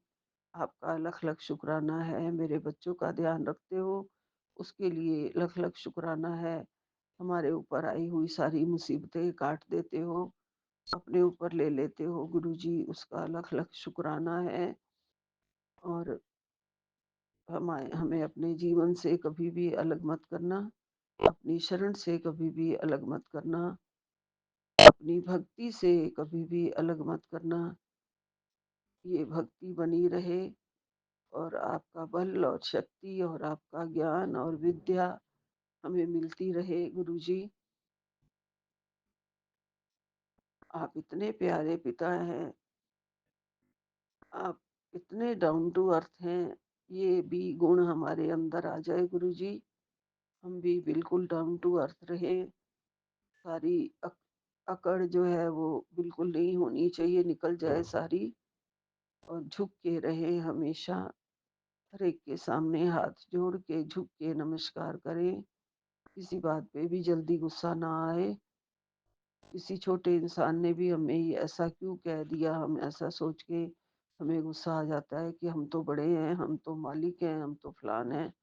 आपका लख लख शुक्राना है। मेरे बच्चों का ध्यान रखते हो, उसके लिए लख लख शुक्राना है। हमारे ऊपर आई हुई सारी मुसीबतें काट देते हो, अपने ऊपर ले लेते हो गुरुजी, उसका लख लख शुक्राना है। और हमें हमें अपने जीवन से कभी भी अलग मत करना, अपनी शरण से कभी भी अलग मत करना, अपनी भक्ति से कभी भी अलग मत करना। ये भक्ति बनी रहे, और आपका बल और शक्ति और आपका ज्ञान और विद्या हमें मिलती रहे गुरुजी। आप इतने प्यारे पिता हैं, आप इतने डाउन टू अर्थ हैं। ये भी गुण हमारे अंदर आ जाए गुरुजी, हम भी बिल्कुल डाउन टू अर्थ रहे। सारी अकड़ जो है वो बिल्कुल नहीं होनी चाहिए, निकल जाए सारी। और झुक के रहे हमेशा, हर एक के सामने हाथ जोड़ के झुक के नमस्कार करें। किसी बात पे भी जल्दी गुस्सा ना आए। किसी छोटे इंसान ने भी हमें ये ऐसा क्यों कह दिया, हम ऐसा सोच के हमें गुस्सा आ जाता है कि हम तो बड़े हैं, हम तो मालिक हैं, हम तो फलान हैं,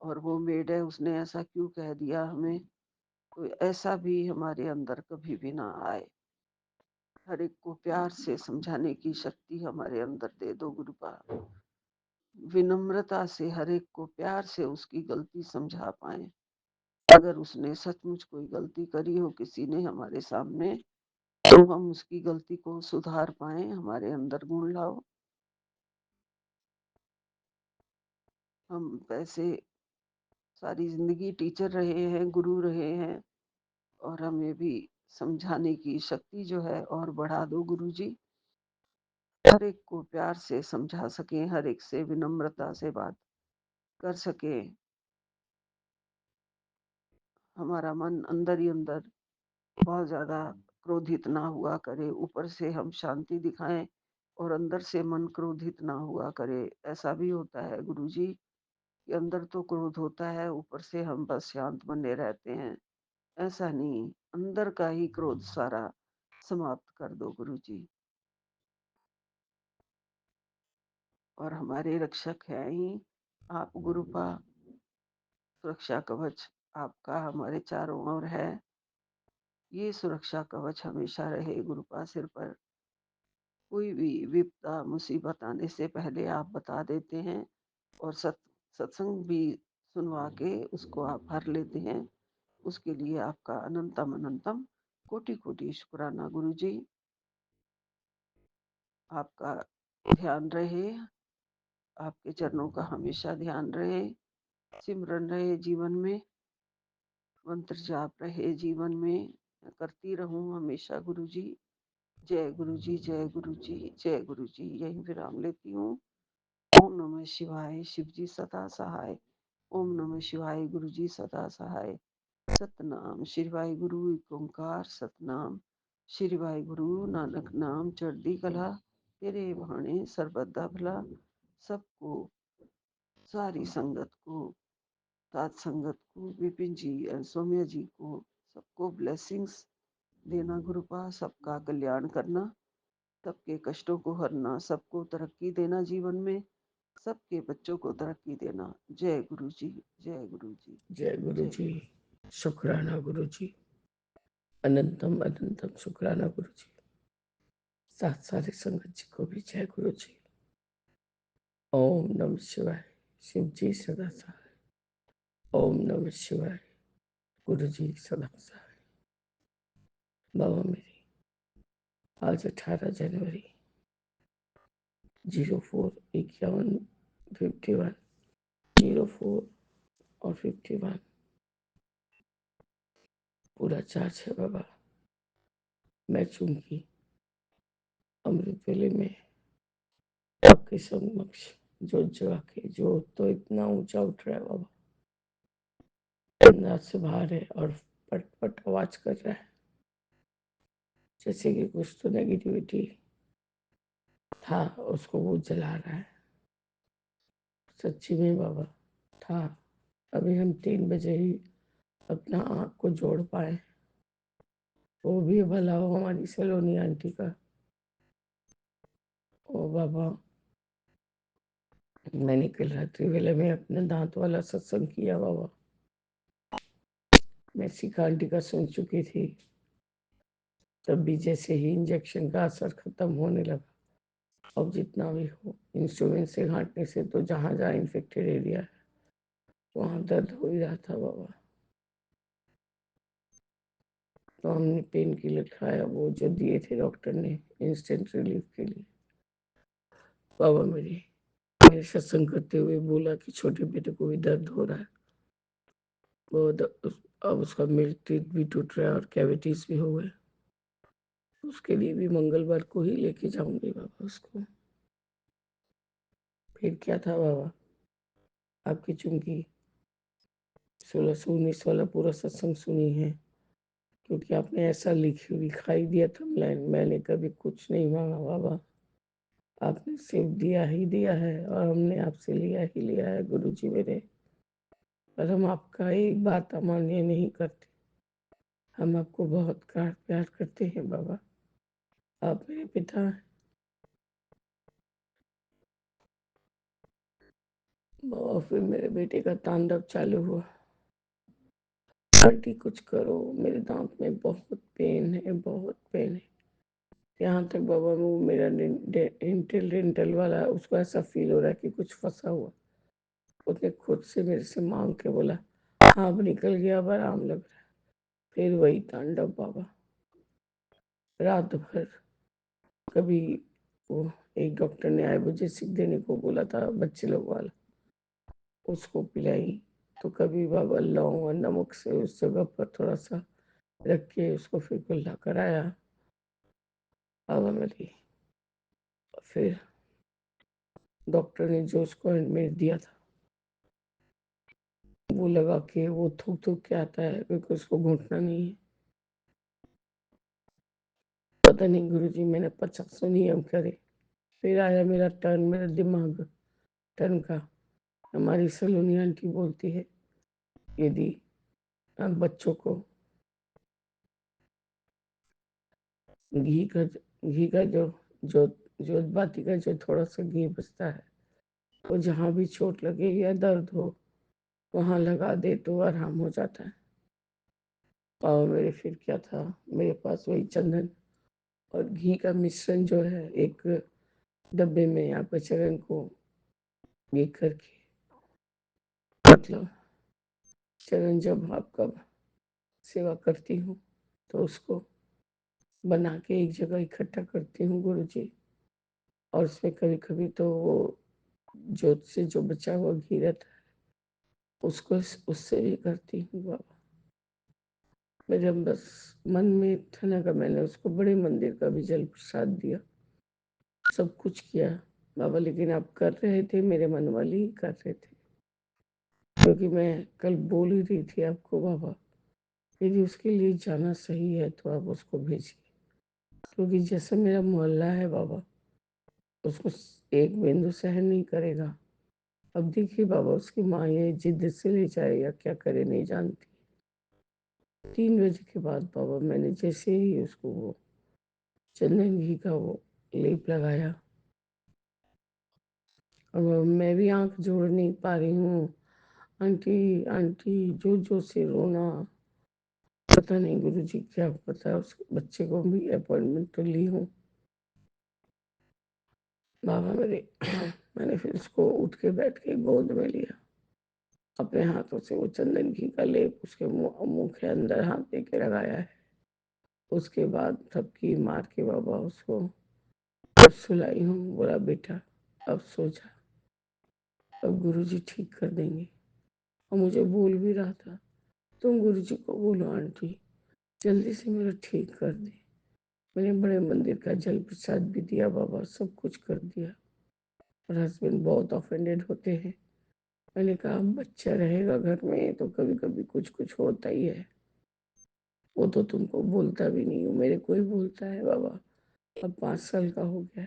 और वो मेड है, उसने ऐसा क्यों कह दिया हमें। तो ऐसा भी हमारे अंदर कभी भी ना आए। हर एक को प्यार से समझाने की शक्ति हमारे अंदर दे दो गुरुपा। विनम्रता से हर एक को प्यार से उसकी गलती समझा पाए। अगर उसने सचमुच कोई गलती करी हो किसी ने हमारे सामने, तो हम उसकी गलती को सुधार पाए, हमारे अंदर गुण लाओ। हम वैसे सारी जिंदगी टीचर रहे हैं, गुरु रहे हैं, और हमें भी समझाने की शक्ति जो है और बढ़ा दो गुरुजी। हर एक को प्यार से समझा सके, हर एक से विनम्रता से बात कर सके। हमारा मन अंदर ही अंदर बहुत ज्यादा क्रोधित ना हुआ करे, ऊपर से हम शांति दिखाएं और अंदर से मन क्रोधित ना हुआ करे। ऐसा भी होता है गुरुजी कि अंदर तो क्रोध होता है, ऊपर से हम बस शांत बने रहते हैं। ऐसा नहीं, अंदर का ही क्रोध सारा समाप्त कर दो गुरुजी। और हमारे रक्षक हैं ही। आप गुरुपा सुरक्षा कवच आपका हमारे चारों ओर है। ये सुरक्षा कवच हमेशा रहे गुरुपा सिर पर। कोई भी विपदा मुसीबत आने से पहले आप बता देते हैं और सत्संग भी सुनवा के उसको आप हर लेते हैं। उसके लिए आपका अनंतम अनंतम कोटि कोटि शुक्राना गुरु जी। आपका ध्यान रहे, आपके चरणों का हमेशा ध्यान रहे, सिमरन रहे जीवन में, मंत्र जाप रहे जीवन में। मैं करती रहूं हमेशा गुरु जी। जय गुरु जी, जय गुरु जी, जय गुरु जी। यही विराम लेती हूँ। ओम नमः शिवाय। शिव जी सदा सहाय। ओम नमः शिवाय। गुरु जी सदा सहाय। सतनाम श्री वाहिगुरु एक ओंकार सतनाम श्री वाहिगुरु नानक नाम चढ़दी कला। तेरे भाणे सर्वदा भला। सबको, सारी संगत को, सात संगत को, विपिन जी और सौम्या जी को, सबको ब्लेसिंग्स देना गुरुपा। सबका कल्याण करना, सबके कष्टों को हरना, सबको तरक्की देना जीवन में, सबके बच्चों को तरक्की देना। जय गुरु जी, जय गुरु जी, जय गुरु जय जी। शुक्राना गुरु जी। अनंतम अनंतम शुक्राना गुरु जी। साथ सारी संगत जी को भी जय गुरु जी। ओम नमः शिवाय। शिव जी सदा सहाय। ओम नमः शिवाय। गुरु जी सदा सहाय। बाबा मेरी आज 18 जनवरी 04/51 04 और 51 पूरा चार्ज है बाबा। मैं चूंकि अमृत वेले में आपके समक्ष जो जगा के जो तो इतना ऊंचा उठ रहा है बाबा, अंदाज से बाहर है और पट पट आवाज कर रहा है, जैसे कि कुछ तो नेगेटिविटी था उसको वो जला रहा है। सच्ची में बाबा था। अभी हम 3 बजे ही अपना आँख को जोड़ पाए, वो भी भला हो हमारी सलोनी आंटी का। ओ बाबा, मैंने कल रात्रि वेले में अपने दांत वाला सत्संग किया बाबा। मैं शिखा आंटी का सुन चुकी थी। तब भी जैसे ही इंजेक्शन का असर खत्म होने लगा, अब जितना भी हो इंस्ट्रूमेंट से घाटने से तो जहाँ जहाँ इन्फेक्टेड एरिया है वहाँ दर्द हो ही रहा था बाबा। तो हमने पेन किलर खाया, वो जो दिए थे डॉक्टर ने इंस्टेंट रिलीफ के लिए। बाबा मेरे सत्संग करते हुए बोला कि छोटे बेटे को भी दर्द हो रहा है, अब उसका मिल्क टीथ भी टूट रहा है और कैविटीज भी हो गए। उसके लिए भी मंगलवार को ही लेके जाऊंगी बाबा उसको। फिर क्या था बाबा, आपकी चूंकि 1619 वाला पूरा सत्संग सुनी है, क्योंकि आपने ऐसा लिखाई दिया था मैंने कभी कुछ नहीं मांगा बाबा। आपने सिर्फ दिया ही दिया है और हमने आपसे लिया ही लिया है गुरु जी मेरे। पर हम आपका एक बात अमान्य नहीं करते, हम आपको बहुत प्यार करते हैं बाबा। आप मेरे पिता हैं बाबा। फिर मेरे बेटे का तांडव चालू हुआ, आंटी कुछ करो, मेरे दांत में बहुत पेन है, बहुत पेन है। यहाँ तक बाबा वो मेरा डेंटल वाला उसको ऐसा फील हो रहा है कि कुछ फंसा हुआ। उसने खुद से मेरे से मांग के बोला हाँ अब निकल गया, अब आराम लग रहा है। फिर वही तांडव बाबा, रात भर। कभी वो एक डॉक्टर ने आइबुजेसिक देने को बोला था बच्चे लोग वाला, उसको पिलाई। तो कभी बाबा लौंग और नमक से उस जगह पर थोड़ा सा रख के उसको फिर कुल्ला कराया बाबा मेरी। फिर डॉक्टर ने जो उसको एडमिट दिया था वो लगा के वो थूक थूक के आता है, क्योंकि उसको घुटना नहीं है। पता नहीं गुरुजी, मैंने 50 नियम करे। फिर आया मेरा टर्न, मेरा दिमाग टर्न का। हमारी सलोनी आंटी बोलती है यदि आप बच्चों को घी का जो जो जो बाती का जो थोड़ा सा घी बचता है वो जहाँ भी चोट लगे या दर्द हो वहाँ लगा दे तो आराम हो जाता है। और मेरे फिर क्या था, मेरे पास वही चंदन और घी का मिश्रण जो है एक डब्बे में आपके चरण को ये करके, मतलब चरण जब आपका सेवा करती हूँ तो उसको बना के एक जगह इकट्ठा करती हूँ गुरु जी। और उसमें कभी कभी तो वो जोत से जो बचा हुआ घी रहता है उसको उससे भी करती हूँ बाबा। मेरे बस मन में था ना कि मैंने उसको बड़े मंदिर का भी जल प्रसाद दिया, सब कुछ किया बाबा, लेकिन आप कर रहे थे मेरे मन वाली ही कर रहे थे। क्योंकि मैं कल बोल ही रही थी आपको बाबा, यदि उसके लिए जाना सही है तो आप उसको भेजिए। क्योंकि जैसे मेरा मोहल्ला है बाबा, उसको एक बिंदु सहन नहीं करेगा। अब देखिए बाबा, उसकी माँ ये जिद से ले जाए या क्या करे नहीं जानती। 3 बजे के बाद बाबा मैंने जैसे ही उसको वो चंदन घी का वो लेप लगाया, और मैं भी आंख जोड़ नहीं पा रही हूँ। आंटी आंटी जो जो से रोना, पता नहीं गुरुजी क्या पता है। उस बच्चे को भी अपॉइंटमेंट तो ली हूँ बाबा मेरे। मैंने फिर उसको उठ के बैठ के गोद में लिया, अपने हाथों से वो चंदन घी का लेप उसके मुंह के अंदर हाथ दे के लगाया है। उसके बाद थपकी मार के बाबा उसको अब सुलाई हूँ। बोला बेटा अब सो जा, अब गुरुजी ठीक कर देंगे। और मुझे बोल भी रहा था, तुम गुरुजी को बोलो आंटी जल्दी से मेरा ठीक कर दे। मैंने बड़े मंदिर का जल प्रसाद भी दिया बाबा, सब कुछ कर दिया। और हस्बैंड बहुत ऑफेंडेड होते हैं। मैंने कहा बच्चा रहेगा घर में तो कभी कभी कुछ कुछ होता ही है, वो तो तुमको बोलता भी नहीं हूँ, मेरे को ही बोलता है बाबा। अब 5 साल का हो गया।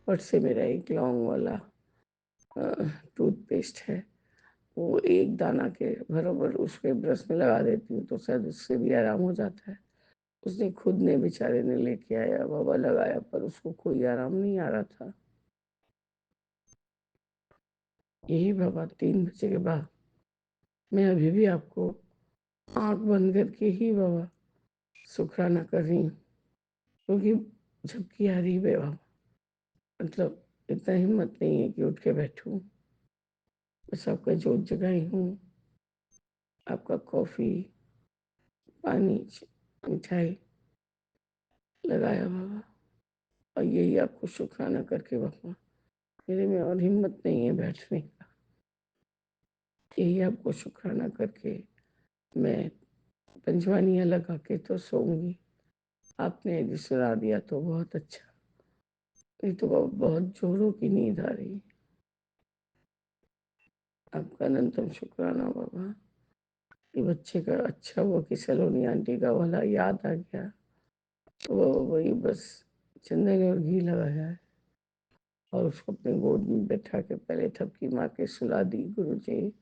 बट से मेरा एक लौंग वाला टूथपेस्ट है, वो एक दाना के बराबर उसके ब्रश में लगा देती हूँ तो शायद उससे भी आराम हो जाता है। उसने खुद ने बेचारे ने लेके आया बाबा, लगाया, पर उसको कोई आराम नहीं आ रहा था। यही बाबा 3 बजे के बाद मैं अभी भी आपको आंख बंद करके ही बाबा शुक्राना कर रही हूँ। क्योंकि झपकी आ रही है बाबा, मतलब इतना हिम्मत नहीं है कि उठ के बैठूं। बस आपका जोत जगाई हूँ, आपका कॉफी पानी मिठाई लगाया बाबा। और यही आपको शुक्राना करके बाबा, मेरे में और हिम्मत नहीं है बैठने का। यही आपको शुक्राना करके मैं पंजवानियाँ लगा के तो सोऊंगी। आपने यदि सुना दिया तो बहुत अच्छा, नहीं तो बाबा बहुत जोरों की नींद आ रही है। आपका अनंतम शुक्राना बाबा। ये बच्चे का अच्छा हुआ कि सलोनी आंटी का वाला याद आ गया, तो वही बस चंदन और घी लगाया है और उसको अपने गोद में बैठा के पहले थपकी मार के सुला दी गुरुजी।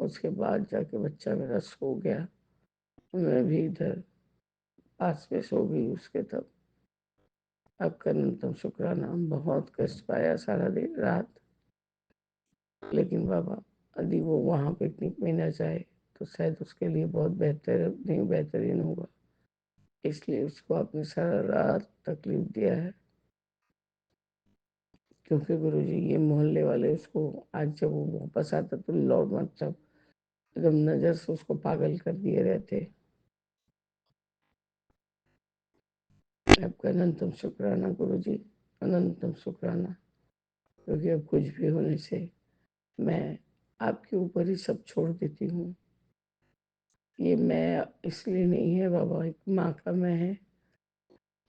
उसके बाद जाके बच्चा मेरा सो गया, मैं भी इधर पास में सो गई उसके। तब आपका अनंतम शुक्राना। बहुत कष्ट पाया सारा दिन रात, लेकिन बाबा यदि वो वहाँ पिकनिक में न जाए तो शायद उसके लिए बहुत बेहतर नहीं बेहतरीन होगा, इसलिए उसको आपने सारा रात तकलीफ दिया है। क्योंकि गुरुजी ये मोहल्ले वाले उसको आज जब वो वापस आता तो लौट मतलब एकदम नजर से उसको पागल कर दिए रहते। आपका अनंतम शुक्राना गुरुजी, अनंतम शुक्राना। क्योंकि अब कुछ भी होने से मैं आपके ऊपर ही सब छोड़ देती हूँ। ये मैं इसलिए नहीं है बाबा, एक माँ का मैं है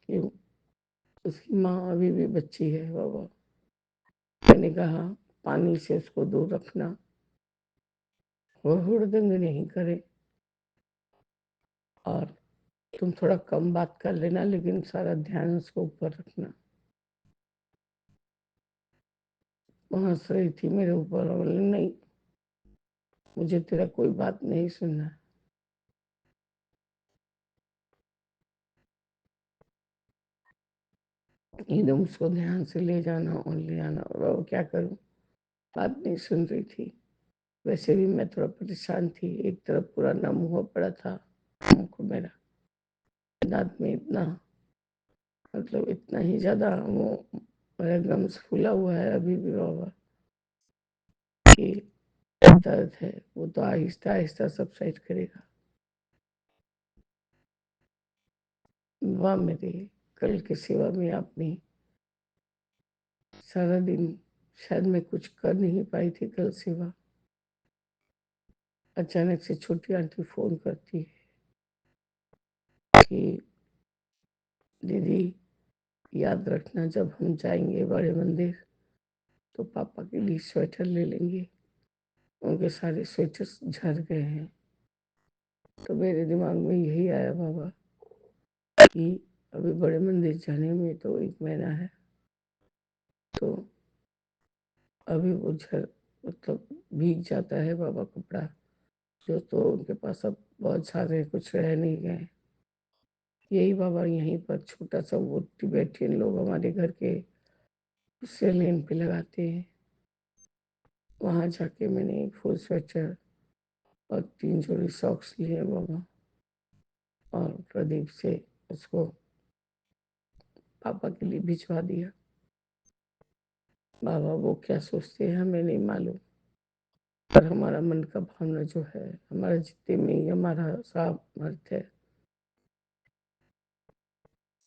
कि उसकी माँ अभी भी बच्ची है बाबा। मैंने कहा पानी से उसको दूर रखना, वो हुड़दंग नहीं करे, और तुम थोड़ा कम बात कर लेना लेकिन सारा ध्यान उसको ऊपर रखना। वो हंस रही थी मेरे ऊपर और बोली नहीं, मुझे तेरा कोई बात नहीं सुनना। एकदम उसको ध्यान से ले जाना और ले आना, और क्या करूं, बात नहीं सुन रही थी। वैसे भी मैं थोड़ा परेशान थी, एक तरफ पूरा नम हुआ पड़ा था मुँह को मेरा। दाँत में इतना मतलब इतना ही ज़्यादा वो मेरा गम्स फूला हुआ है अभी भी बाबा, कि दर्द है वो तो आहिस्ता-आहिस्ता सबसाइड करेगा। वाह मेरे, कल की सेवा में आपने सारा दिन, शायद मैं कुछ कर नहीं पाई थी कल सेवा। अचानक से छोटी आंटी फ़ोन करती है कि दीदी याद रखना जब हम जाएँगे बड़े मंदिर तो पापा के लिए स्वेटर ले लेंगे, उनके सारे स्वेटर्स झड़ गए हैं। तो मेरे दिमाग में यही आया बाबा कि अभी बड़े मंदिर जाने में तो 1 महीना है, तो अभी वो झड़ मतलब भीग जाता है बाबा कपड़ा, जो तो उनके पास अब बहुत सारे कुछ रह नहीं गए। यही बाबा यहीं पर छोटा-सा वो तिबेटियन लोग हमारे घर के सेलियन पे लगाते हैं। वहाँ जाके मैंने एक फुल स्वेटर और 3 जोड़ी सॉक्स लिए बाबा, और प्रदीप से उसको पापा के लिए भिजवा दिया। बाबा वो क्या सोचते हैं हमें नहीं मालूम, पर हमारा मन का भावना जो है, हमारा जितने में ही हमारा सामर्थ्य है,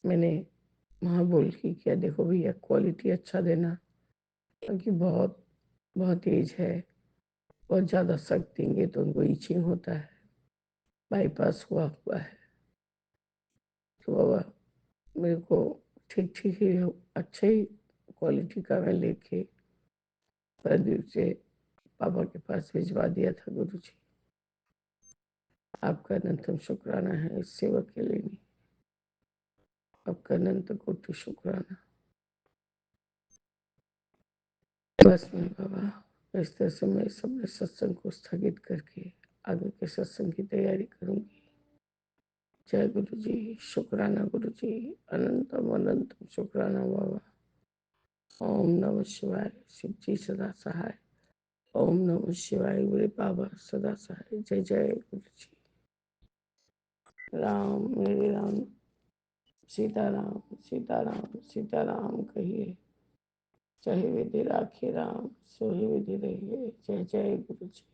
मैंने वहाँ बोल के किया, देखो भैया क्वालिटी अच्छा देना, क्योंकि बहुत बहुत एज है, बहुत ज़्यादा सख्त देंगे तो उनको ईचिंग होता है, बाईपास हुआ हुआ है। तो बाबा मेरे को ठीक-ठीक ही अच्छे ही क्वालिटी का मैं लेके प्रदीप से पापा के पास भिजवा दिया था गुरुजी। आपका अनंतम शुक्राना है इस सेवा के लिए, आपका अनंत कोटि शुक्राना। बस मैं बाबा इस तरह से मैं इस अपने सत्संग को स्थगित करके आगे के सत्संग की तैयारी करूंगी। जय गुरु जी, शुक्राना गुरु जी, अनंतम अनंतम शुक्राना बाबा। ओम नमः शिवाय, शिव जी सदा सहाय। ओम नमः शिवाय, गुरु बाबा सदा सहाय। जय जय गुरु जी। राम मेरे राम, सीताराम सीताराम सीताराम कहिए, चाहे विधि राखे राम, सोई विधि रहिए। जय जय गुरु जी।